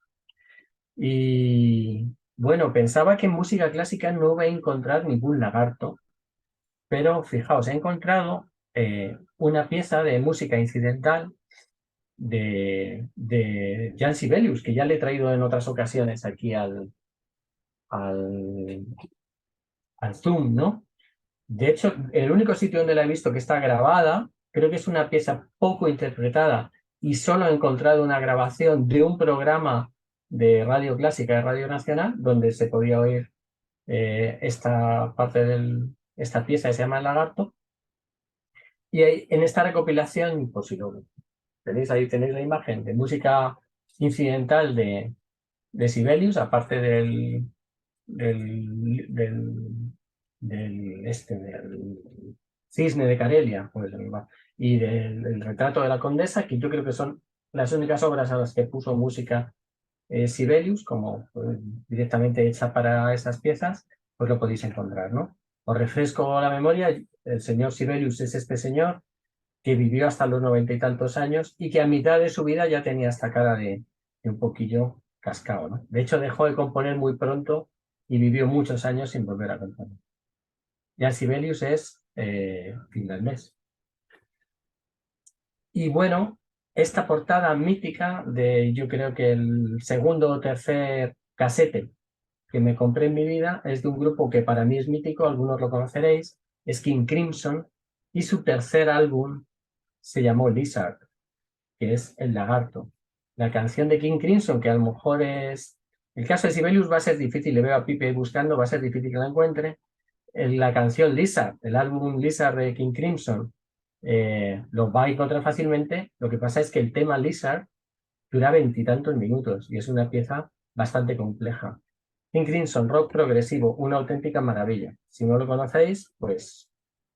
Y bueno, pensaba que en música clásica no iba a encontrar ningún lagarto, pero fijaos, he encontrado una pieza de música incidental de Jan Sibelius, que ya le he traído en otras ocasiones aquí al, al Zoom, ¿no? De hecho, el único sitio donde la he visto que está grabada, creo que es una pieza poco interpretada y solo he encontrado una grabación de un programa de radio clásica de Radio Nacional donde se podía oír esta parte esta pieza que se llama El Lagarto. Y en esta recopilación, pues si lo tenéis ahí, tenéis la imagen de música incidental de Sibelius, aparte del, del, del Cisne de Carelia, pues, y del retrato de la condesa, que yo creo que son las únicas obras a las que puso música Sibelius, como pues, directamente hecha para esas piezas, pues lo podéis encontrar, ¿no? Os refresco la memoria, el señor Sibelius es este señor que vivió hasta los 90 y tantos años y que a mitad de su vida ya tenía esta cara de un poquillo cascado, ¿no? De hecho, dejó de componer muy pronto y vivió muchos años sin volver a componer. Jan Sibelius es finlandés. Y bueno, esta portada mítica de, yo creo que el segundo o tercer casete que me compré en mi vida es de un grupo que para mí es mítico, algunos lo conoceréis, es King Crimson, y su tercer álbum se llamó Lizard, que es El Lagarto. La canción de King Crimson, que a lo mejor es... El caso de Sibelius va a ser difícil, le veo a Pipe buscando, va a ser difícil que la encuentre. La canción Lizard, el álbum Lizard de King Crimson, lo va a encontrar fácilmente. Lo que pasa es que el tema Lizard dura 20 y tantos minutos y es una pieza bastante compleja. King Crimson, rock progresivo, una auténtica maravilla. Si no lo conocéis, pues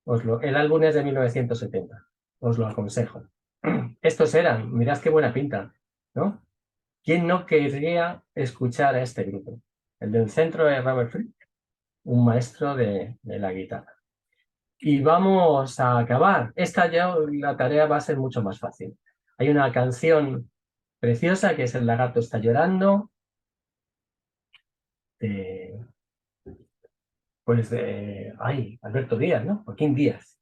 el álbum es de 1970. Os lo aconsejo. Estos eran, mirad qué buena pinta, ¿no? ¿Quién no querría escuchar a este grupo? El del centro de Robert Fripp, un maestro de la guitarra. Y vamos a acabar. Esta ya la tarea va a ser mucho más fácil. Hay una canción preciosa que es El lagarto está llorando, de, pues de Alberto Díaz, ¿no? Joaquín Díaz,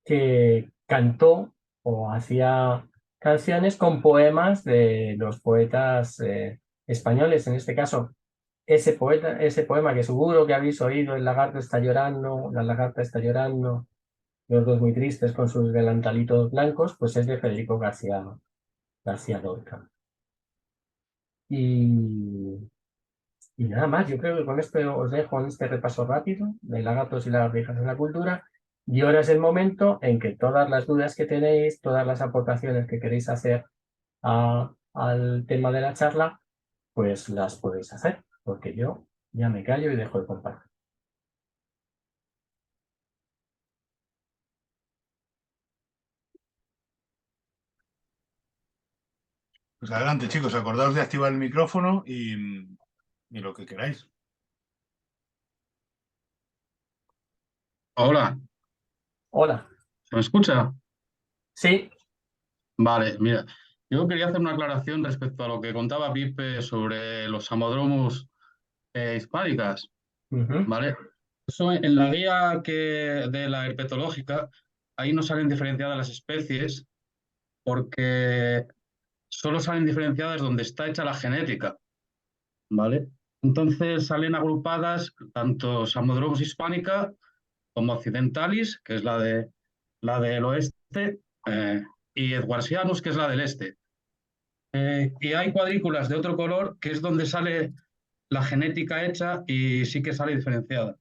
que cantó o hacía canciones con poemas de los poetas españoles, en este caso ese poema que seguro que habéis oído, El lagarto está llorando, la lagarta está llorando, los dos muy tristes con sus delantalitos blancos, pues es de Federico García Lorca. Y nada más, yo creo que con esto os dejo en este repaso rápido de lagartos y lagartijas en la cultura. Y ahora es el momento en que todas las dudas que tenéis, todas las aportaciones que queréis hacer al tema de la charla, pues las podéis hacer, porque yo ya me callo y dejo de compartir. Pues adelante, chicos, acordaos de activar el micrófono y lo que queráis. Hola, Hola. ¿se me escucha? Sí. Vale, mira, yo quería hacer una aclaración respecto a lo que contaba Pipe sobre los amodromos hispánicas, Uh-huh. ¿vale? Eso en la guía de la herpetológica, ahí no salen diferenciadas las especies porque solo salen diferenciadas donde está hecha la genética, ¿vale? Entonces salen agrupadas tanto Samodromos hispánica como Occidentalis, que es la del oeste, y Edwardsianus, que es la del este. Y hay cuadrículas de otro color, que es donde sale la genética hecha y sí que sale diferenciada.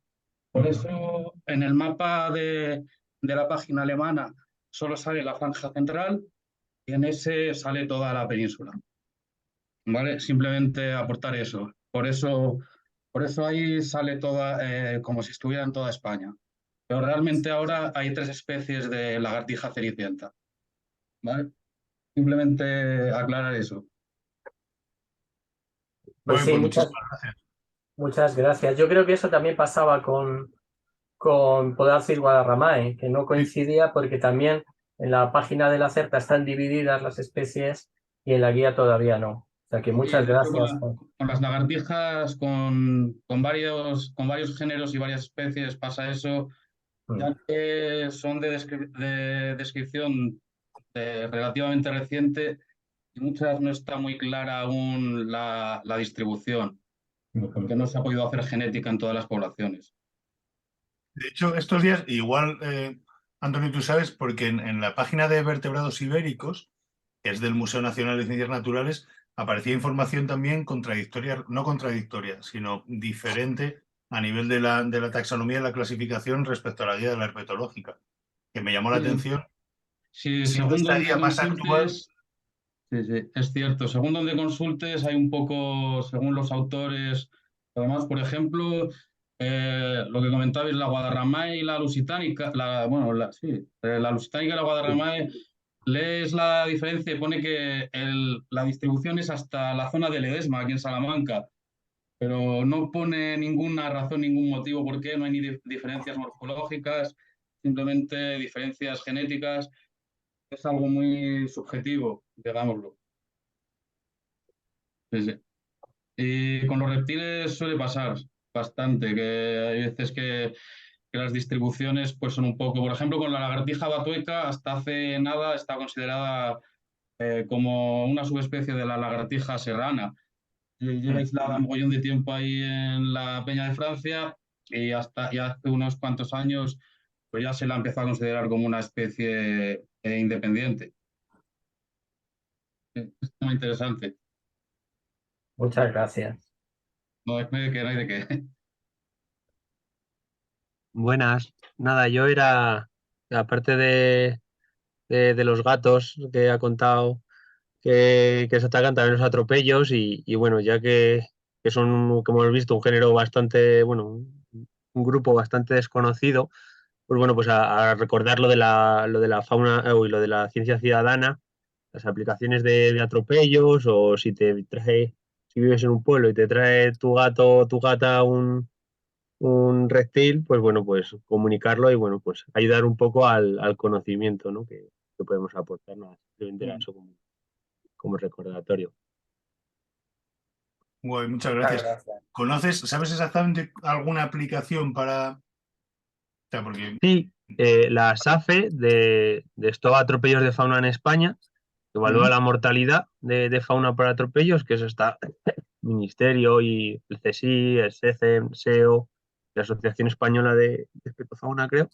Por eso en el mapa de la página alemana solo sale la franja central y en ese sale toda la península. ¿Vale? Simplemente aportar eso. Por eso Por eso ahí sale toda, como si estuviera en toda España. Pero realmente ahora hay 3 especies de lagartija cenicienta, ¿vale? Simplemente aclarar eso. Pues Bueno, sí, pues muchísimas gracias. muchas gracias. Yo creo que eso también pasaba con Podarcis guadarramae, que no Sí. coincidía porque también en la página de la CERTA están divididas las especies y en la guía todavía no. O sea que Sí, muchas de hecho, gracias. con las lagartijas, con varios géneros y varias especies pasa eso, ya que son de descripción relativamente reciente y muchas no está muy clara aún la distribución, porque no se ha podido hacer genética en todas las poblaciones. De hecho, estos días, igual, Antonio, tú sabes, porque en la página de vertebrados ibéricos, que es del Museo Nacional de Ciencias Naturales, aparecía información también contradictoria, no contradictoria, sino diferente a nivel de la taxonomía y la clasificación respecto a la guía de la herpetológica, que me llamó la Sí, atención. sí, Siendo según esta donde guía más actual, consultes, sí, sí, es cierto, según donde consultes hay un poco, según los autores, además, por ejemplo, lo que comentabais, la guadarramae y la lusitánica, bueno, sí, la lusitánica y la guadarramae, lees la diferencia y pone que la distribución es hasta la zona de Ledesma, aquí en Salamanca, pero no pone ninguna razón, ningún motivo por qué, no hay ni diferencias morfológicas, simplemente diferencias genéticas, es algo muy subjetivo, digámoslo. Sí, sí. Y con los reptiles suele pasar bastante, que hay veces que las distribuciones pues son un poco, por ejemplo, con la lagartija batueca, hasta hace nada está considerada como una subespecie de la lagartija serrana. Y lleva aislada un mogollón de tiempo ahí en la Peña de Francia y y hace unos cuantos años pues ya se la empezó a considerar como una especie independiente. Es muy interesante. Muchas gracias. No hay de qué, no hay de qué. Buenas. Nada, yo era, aparte de los gatos que ha contado que se atacan, también los atropellos y bueno, ya que son, como hemos visto, un género bastante, bueno, un grupo bastante desconocido, pues bueno, pues a recordar lo de la fauna y lo de la ciencia ciudadana, las aplicaciones de atropellos o si te trae, si vives en un pueblo y te trae tu gato o tu gata un reptil, pues bueno, pues comunicarlo y bueno, pues ayudar un poco al conocimiento, ¿no? Que podemos aportar, nada, simplemente era eso como recordatorio. guay, muchas Muchas gracias. gracias. ¿Sabes exactamente alguna aplicación para...? O sea, porque... Sí, la SAFE de estos atropellos de fauna en España, que evalúa Ujú. la mortalidad de fauna por atropellos, que eso está Ministerio y el CSI, el SECEM, SEO, la Asociación Española de Fauna, creo.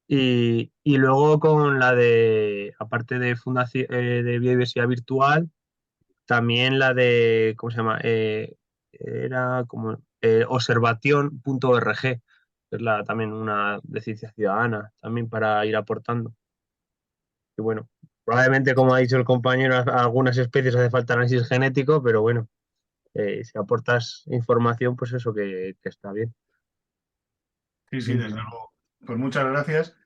Y luego con la de, aparte de Fundación de Biodiversidad Virtual, también la de, ¿cómo se llama? Era como observación.org, que es también una de ciencia ciudadana, también para ir aportando. Y bueno, probablemente, como ha dicho el compañero, a algunas especies hace falta análisis genético, pero bueno, si aportas información, pues eso que está bien. Sí, sí, desde luego. Pues muchas gracias.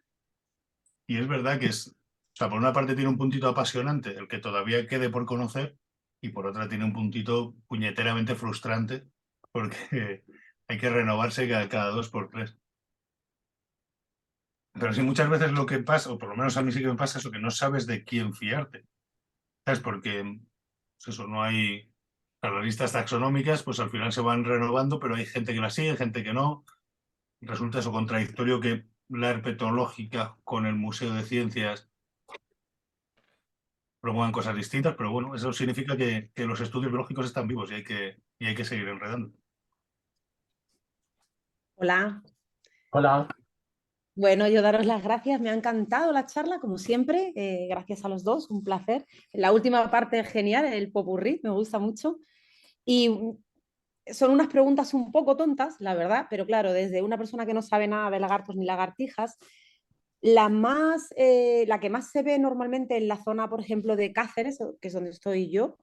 Y es verdad que es, o sea, por una parte tiene un puntito apasionante, el que todavía quede por conocer, y por otra tiene un puntito puñeteramente frustrante, porque hay que renovarse cada 2 por 3. Pero sí, muchas veces lo que pasa, o por lo menos a mí sí que me pasa, es que no sabes de quién fiarte. ¿Sabes? Porque pues eso, no hay. O sea, las listas taxonómicas, pues al final se van renovando, pero hay gente que las sigue, gente que no. Resulta eso contradictorio que la herpetológica con el Museo de Ciencias promuevan cosas distintas, pero bueno, eso significa que los estudios biológicos están vivos y hay que seguir enredando. Hola. Hola. Bueno, yo daros las gracias. Me ha encantado la charla, como siempre. Gracias a los dos, un placer. La última parte es genial, el popurrí, me gusta mucho. Y son unas preguntas un poco tontas, la verdad, pero claro, desde una persona que no sabe nada de lagartos ni lagartijas, la que más se ve normalmente en la zona, por ejemplo, de Cáceres, que es donde estoy yo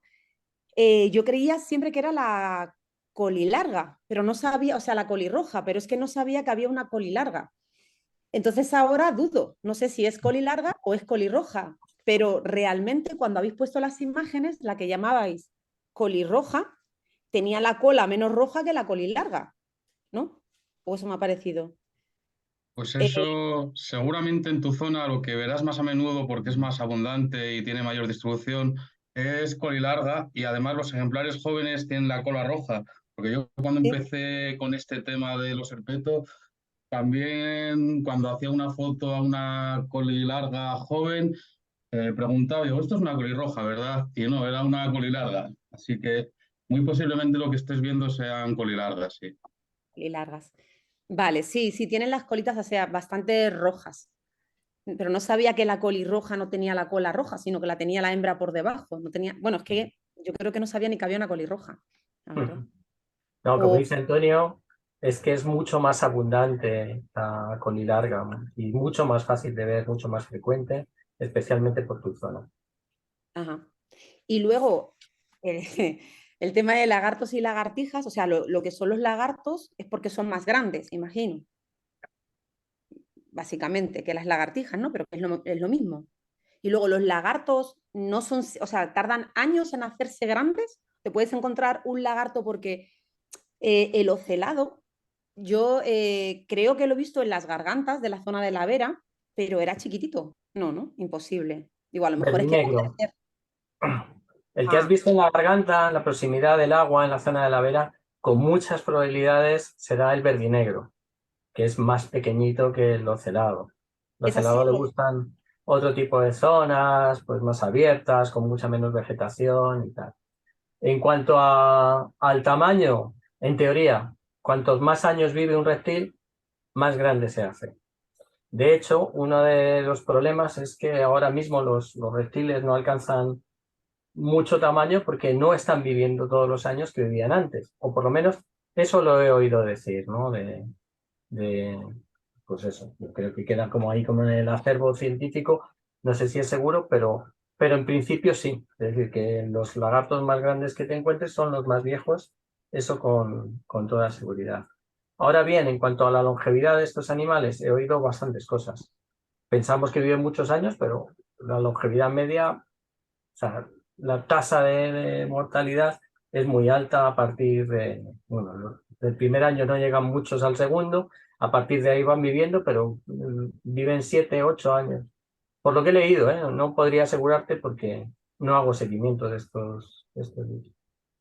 creía siempre que era colilarga, pero no sabía, o sea, la colirroja, pero es que no sabía que había una colilarga. Entonces ahora dudo, no sé si es colilarga o es colirroja, pero realmente cuando habéis puesto las imágenes, la que llamabais colirroja tenía la cola menos roja que la colilarga, ¿no? O eso me ha parecido. Pues Eh, eso seguramente en tu zona lo que verás más a menudo porque es más abundante y tiene mayor distribución es colilarga y además los ejemplares jóvenes tienen la cola roja. Porque yo cuando sí, empecé con este tema de los herpetos, también cuando hacía una foto a una colilarga joven, preguntaba yo, esto es una colirroja, ¿verdad? Y no, era una colilarga. Así que muy posiblemente lo que estés viendo sean colilargas, sí. colilargas. Vale, sí, sí, tienen las colitas, o sea, bastante rojas. Pero no sabía que la colirroja no tenía la cola roja, sino que la tenía la hembra por debajo. No tenía, bueno, es que yo creo que no sabía ni que había una colirroja, la verdad. No, como O, dice Antonio, es que es mucho más abundante la colilarga, ¿no? Y mucho más fácil de ver, mucho más frecuente, especialmente por tu zona. ajá. Y luego, el tema de lagartos y lagartijas, o sea, lo que son los lagartos es porque son más grandes, imagino, básicamente, que las lagartijas, ¿no? Pero que es lo mismo. Y luego los lagartos no son, o sea, tardan años en hacerse grandes. Te puedes encontrar un lagarto porque el ocelado, yo creo que lo he visto en las gargantas de la zona de la Vera, pero era chiquitito. No, no, imposible. Digo, a lo mejor es que... Verdinegro. El que has Ah, visto en la garganta, en la proximidad del agua, en la zona de la vera, con muchas probabilidades será el verdinegro, que es más pequeñito que el ocelado. El es así. ocelado le gustan otro tipo de zonas, pues más abiertas, con mucha menos vegetación y tal. En cuanto al tamaño, en teoría, cuantos más años vive un reptil, más grande se hace. De hecho, uno de los problemas es que ahora mismo los reptiles no alcanzan mucho tamaño porque no están viviendo todos los años que vivían antes, o por lo menos eso lo he oído decir, ¿no? De pues eso, yo creo que queda como ahí como en el acervo científico, no sé si es seguro, pero en principio sí, es decir, que los lagartos más grandes que te encuentres son los más viejos, eso con toda seguridad. Ahora bien, en cuanto a la longevidad de estos animales, he oído bastantes cosas. Pensamos que viven muchos años, pero la longevidad media, o sea, la tasa de mortalidad es muy alta a partir bueno, del primer año no llegan muchos al segundo, a partir de ahí van viviendo, pero viven 7, 8 años. Por lo que he leído, ¿eh? No podría asegurarte porque no hago seguimiento de estos bichos.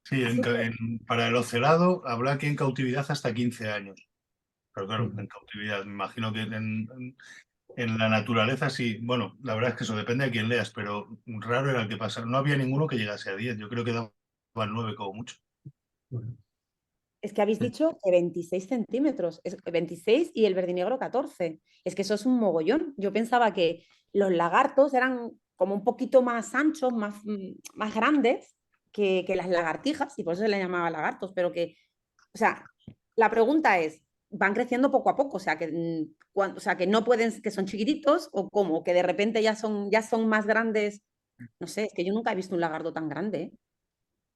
Sí, Así que, para el ocelado habrá que en cautividad hasta 15 años. Pero claro, Ujú. en cautividad, me imagino que en la naturaleza sí. Bueno, la verdad es que eso depende de quién leas, pero raro era el que pasara. No había ninguno que llegase a 10. Yo creo que daban 9 como mucho. es que habéis dicho que 26 centímetros, 26 y el verdinegro 14. Es que eso es un mogollón. Yo pensaba que los lagartos eran como un poquito más anchos, más grandes que las lagartijas, y por eso se les llamaba lagartos, pero que, o sea, la pregunta es, ¿van creciendo poco a poco? O sea, o sea, que no pueden, que son chiquititos, o cómo, que de repente ya son más grandes. No sé, es que yo nunca he visto un lagarto tan grande, ¿eh?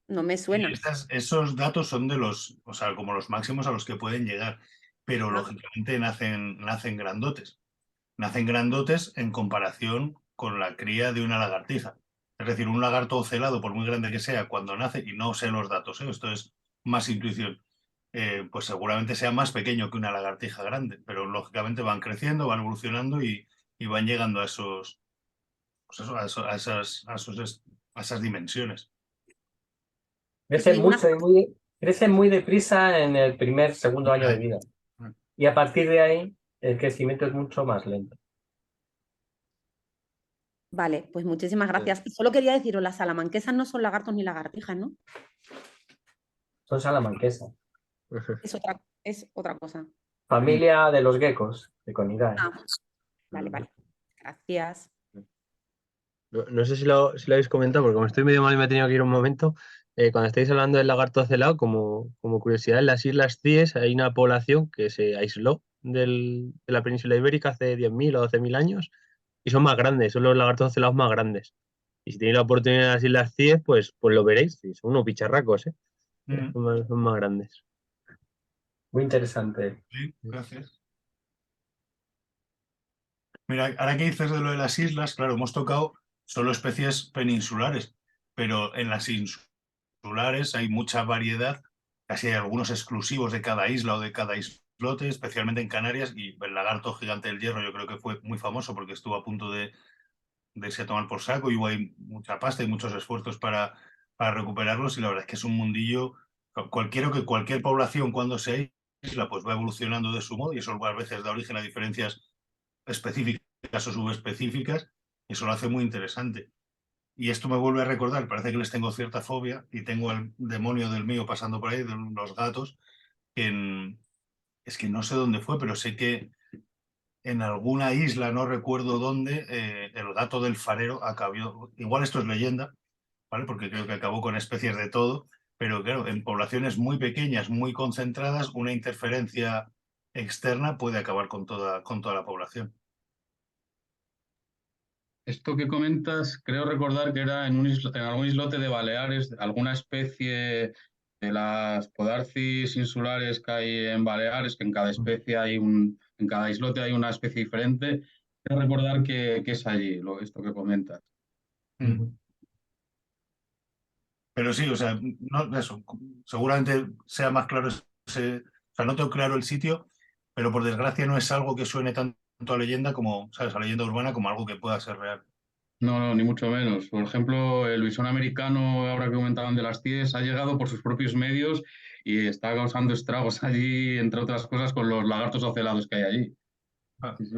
No me Y suena. esos datos son de los, o sea, como los máximos a los que pueden llegar, pero Ah, lógicamente nacen grandotes. Nacen grandotes en comparación con la cría de una lagartija. Es decir, un lagarto ocelado, por muy grande que sea, cuando nace, y no sé los datos, esto es más intuición, pues seguramente sea más pequeño que una lagartija grande, pero lógicamente van creciendo, van evolucionando y van llegando a esos, pues eso, a esas dimensiones. y una Crecen muy deprisa en el primer, segundo año de Ahí. vida. Y a partir de ahí, el crecimiento es mucho más lento. Vale, pues muchísimas gracias. Y solo quería deciros, las salamanquesas no son lagartos ni lagartijas, ¿no? Son salamanquesas. Es otra cosa. Mm. Familia de los geckos, de Conidae. Ah, vale, vale. Gracias. No sé si lo habéis comentado, porque como estoy medio mal y me he tenido que ir un momento, cuando estáis hablando del lagarto ocelado, como curiosidad, en las Islas Cíes hay una población que se aisló de la península ibérica hace 10.000 o 12.000 años y son más grandes, son los lagartos ocelados más grandes. Y si tenéis la oportunidad en las Islas Cíes, pues lo veréis, y son unos bicharracos, ¿eh? Son más grandes. Muy interesante. Sí, gracias. Mira, ahora que dices de lo de las islas, claro, hemos tocado solo especies peninsulares, pero en las insulares hay mucha variedad, casi hay algunos exclusivos de cada isla o de cada islote, especialmente en Canarias, y el lagarto gigante del Hierro yo creo que fue muy famoso porque estuvo a punto de irse a tomar por saco y hubo ahí mucha pasta y muchos esfuerzos para recuperarlos, y la verdad es que es un mundillo, cualquier población cuando se aísla pues va evolucionando de su modo, y eso a veces da origen a diferencias específicas o subespecíficas, y eso lo hace muy interesante. Y esto me vuelve a recordar, parece que les tengo cierta fobia, y tengo el demonio del mío pasando por ahí, de los gatos, es que no sé dónde fue, pero sé que en alguna isla, no recuerdo dónde, el gato del farero acabó, igual esto es leyenda, ¿vale? Porque creo que acabó con especies de todo, pero claro, en poblaciones muy pequeñas, muy concentradas, una interferencia externa puede acabar con toda la población. Esto que comentas, creo recordar que era en algún islote de Baleares, alguna especie de las podarcis insulares que hay en Baleares, que en cada especie en cada islote hay una especie diferente. Creo recordar que es allí, esto que comentas. Pero sí, o sea, no, eso, seguramente sea más claro o sea, no tengo claro el sitio, pero por desgracia no es algo que suene tanto a leyenda como, ¿sabes? A leyenda urbana, como algo que pueda ser real. No, no, ni mucho menos. Por ejemplo, el bisón americano, ahora que comentaban de las CIES, ha llegado por sus propios medios y está causando estragos allí, entre otras cosas, con los lagartos ocelados que hay allí. Ah. Sí, sí.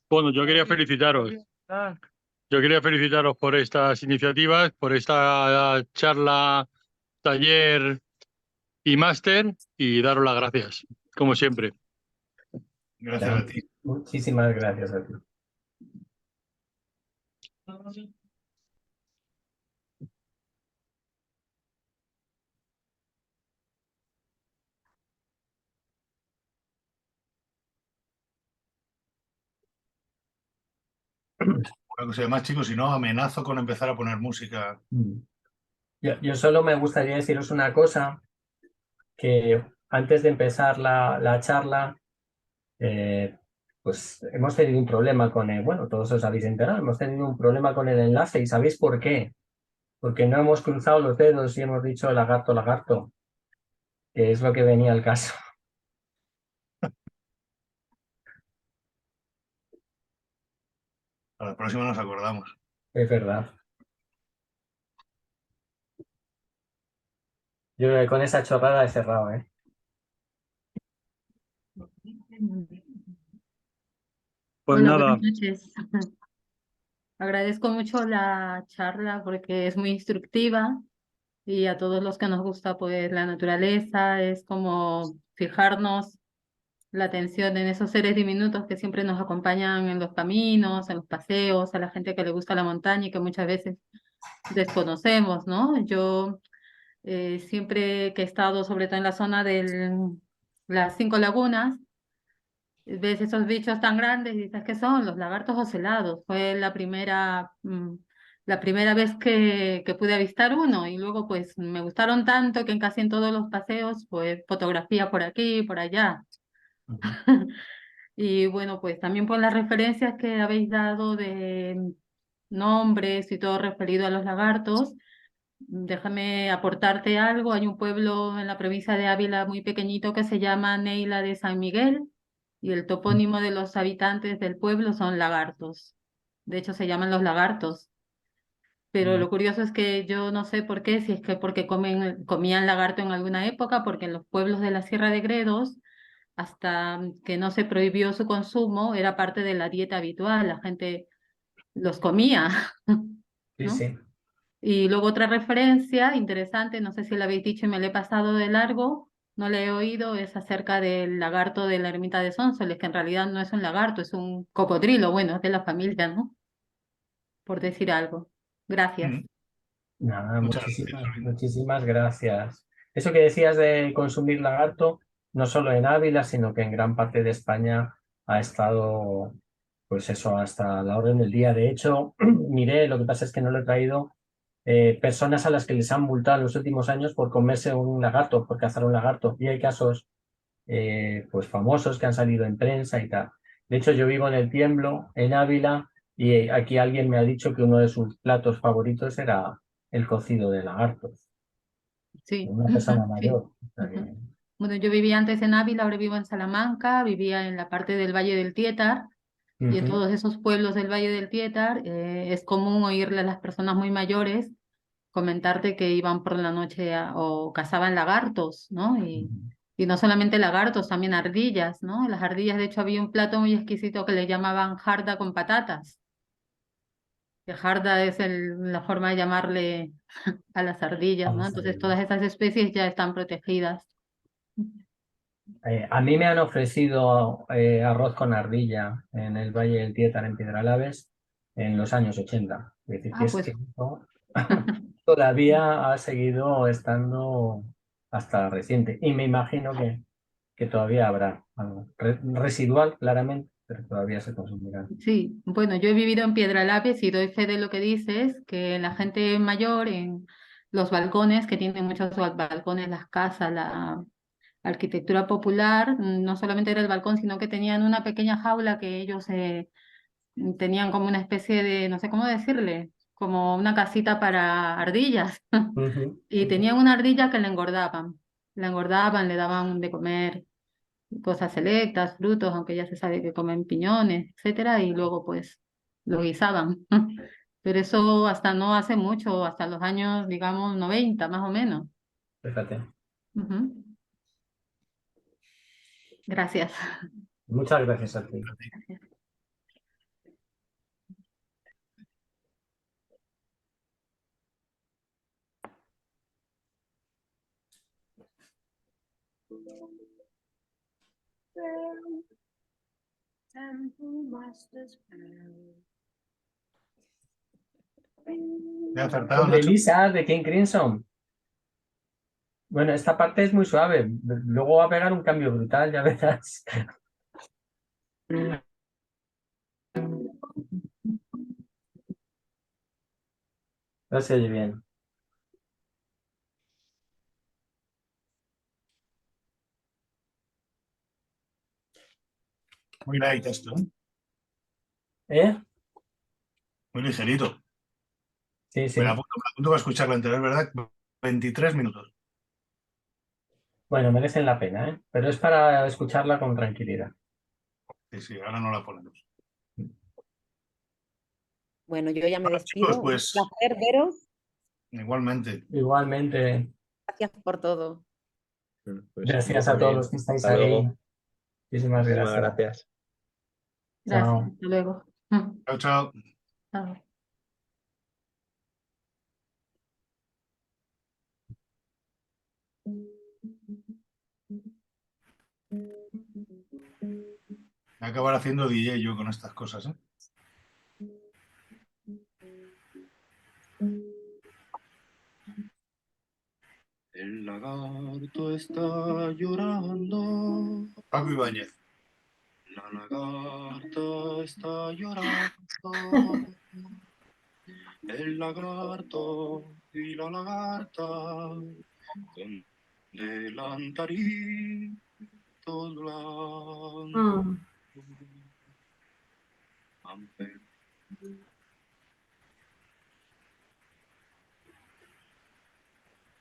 Bueno, yo quería felicitaros. Yo quería felicitaros por estas iniciativas, por esta charla, taller y máster, y daros las gracias, como siempre. Gracias a ti. Muchísimas gracias a ti. Una cosa más, chicos, si no, amenazo con empezar a poner música. Yo solo me gustaría deciros una cosa, que antes de empezar la charla, pues hemos tenido un problema con el, bueno, todos os habéis enterado, hemos tenido un problema con el enlace, y ¿sabéis por qué? Porque no hemos cruzado los dedos y hemos dicho lagarto, lagarto, que es lo que venía al caso. A la próxima nos acordamos. Es verdad. Yo con esa chorrada he cerrado, ¿eh? Pues Hola, nada, buenas noches. Agradezco mucho la charla porque es muy instructiva y a todos los que nos gusta pues la naturaleza es como fijarnos la atención en esos seres diminutos que siempre nos acompañan en los caminos, en los paseos, a la gente que le gusta la montaña y que muchas veces desconocemos, ¿no? Yo siempre que he estado sobre todo en la zona de las 5 lagunas, ves esos bichos tan grandes y dices que son los lagartos ocelados. Fue la primera vez que pude avistar uno, y luego pues me gustaron tanto que en casi en todos los paseos pues fotografía por aquí, por allá. Y bueno, pues también por las referencias que habéis dado de nombres y todo referido a los lagartos, déjame aportarte algo. Hay un pueblo en la provincia de Ávila muy pequeñito que se llama Neila de San Miguel, y el topónimo de los habitantes del pueblo son lagartos. De hecho, se llaman los lagartos. Pero lo curioso es que yo no sé por qué, si es que porque comían lagarto en alguna época, porque en los pueblos de la Sierra de Gredos, hasta que no se prohibió su consumo, era parte de la dieta habitual, la gente los comía, Sí, ¿no? sí. Y luego otra referencia interesante, no sé si la habéis dicho y me la he pasado de largo, no la he oído, es acerca del lagarto de la ermita de Sonsoles, que en realidad no es un lagarto, es un cocodrilo, bueno, es de la familia, ¿no? Por decir algo. Gracias. Nada, Muchas gracias, Sabina. muchísimas gracias. Eso que decías de consumir lagarto, no solo en Ávila, sino que en gran parte de España ha estado, pues eso, hasta la orden del día. De hecho, miré, lo que pasa es que no lo he traído, personas a las que les han multado en los últimos años por comerse un lagarto, por cazar un lagarto. Y hay casos pues famosos que han salido en prensa y tal. De hecho, yo vivo en El Tiemblo, en Ávila, y aquí alguien me ha dicho que uno de sus platos favoritos era el cocido de lagartos. Sí. Una persona Sí. mayor. O sea que- Ujú. Bueno, yo vivía antes en Ávila, ahora vivo en Salamanca, vivía en la parte del Valle del Tietar, y en Ujú. todos esos pueblos del Valle del Tietar es común oírle a las personas muy mayores comentarte que iban por la noche o cazaban lagartos, ¿no? Y no solamente lagartos, también ardillas, ¿no? Las ardillas, de hecho, había un plato muy exquisito que le llamaban jarda con patatas. Que jarda es la forma de llamarle a las ardillas, ¿no? Entonces todas estas especies ya están protegidas. A mí me han ofrecido arroz con ardilla en el Valle del Tietar, en Piedralaves, en los años 80. Es decir, que Ah, es pues que esto todavía ha seguido estando hasta reciente. Y me imagino que todavía habrá algo residual, claramente, pero todavía se consumirá. sí, bueno, yo he vivido en Piedralápez y doy fe de lo que dices, que la gente mayor en los balcones, que tienen muchos balcones, las casas, la arquitectura popular, no solamente era el balcón, sino que tenían una pequeña jaula que ellos tenían como una especie de, no sé cómo decirle, como una casita para ardillas. Ujú. Y tenían una ardilla que la engordaban, le daban de comer cosas selectas, frutos, aunque ya se sabe que comen piñones, etcétera, y luego pues lo guisaban. Pero eso hasta no hace mucho, hasta los años, digamos, 90 más o menos. Fíjate. Ujú. Gracias. Muchas gracias a ti. ¿Me he acertado, Hombre, Nacho? Lisa, de King Crimson. Bueno, esta parte es muy suave. Luego va a pegar un cambio brutal, ya verás. No se oye bien. Muy light esto, ¿eh? ¿Eh? Muy ligerito. Sí, sí. Me apunto para escucharlo entero, es verdad. 23 minutos. Bueno, merecen la pena, ¿eh? Pero es para escucharla con tranquilidad. Sí, sí, ahora no la ponemos. Bueno, yo ya me Bueno, despido. chicos, Un pues placer veros. igualmente. Igualmente, Gracias por todo. Pues gracias a todos los que estáis hasta ahí. luego. Muchísimas Muchísimas gracias. gracias. Gracias. Chao. Hasta luego. Chao, chao. Chao. Voy a acabar haciendo DJ yo con estas cosas, ¿eh? El lagarto está llorando, Paco Ibáñez. la lagarta está llorando, el lagarto y la lagarta con delantaritos blancos. Amper.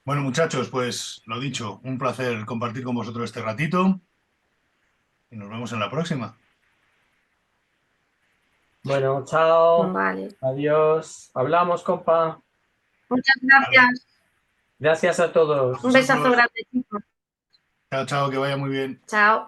Bueno, muchachos, pues lo dicho, un placer compartir con vosotros este ratito y nos vemos en la próxima. Bueno, chao. Vale. Adiós. Hablamos, compa. Muchas gracias. Gracias a todos. Un besazo grande, chicos. Chao, chao, que vaya muy bien. Chao.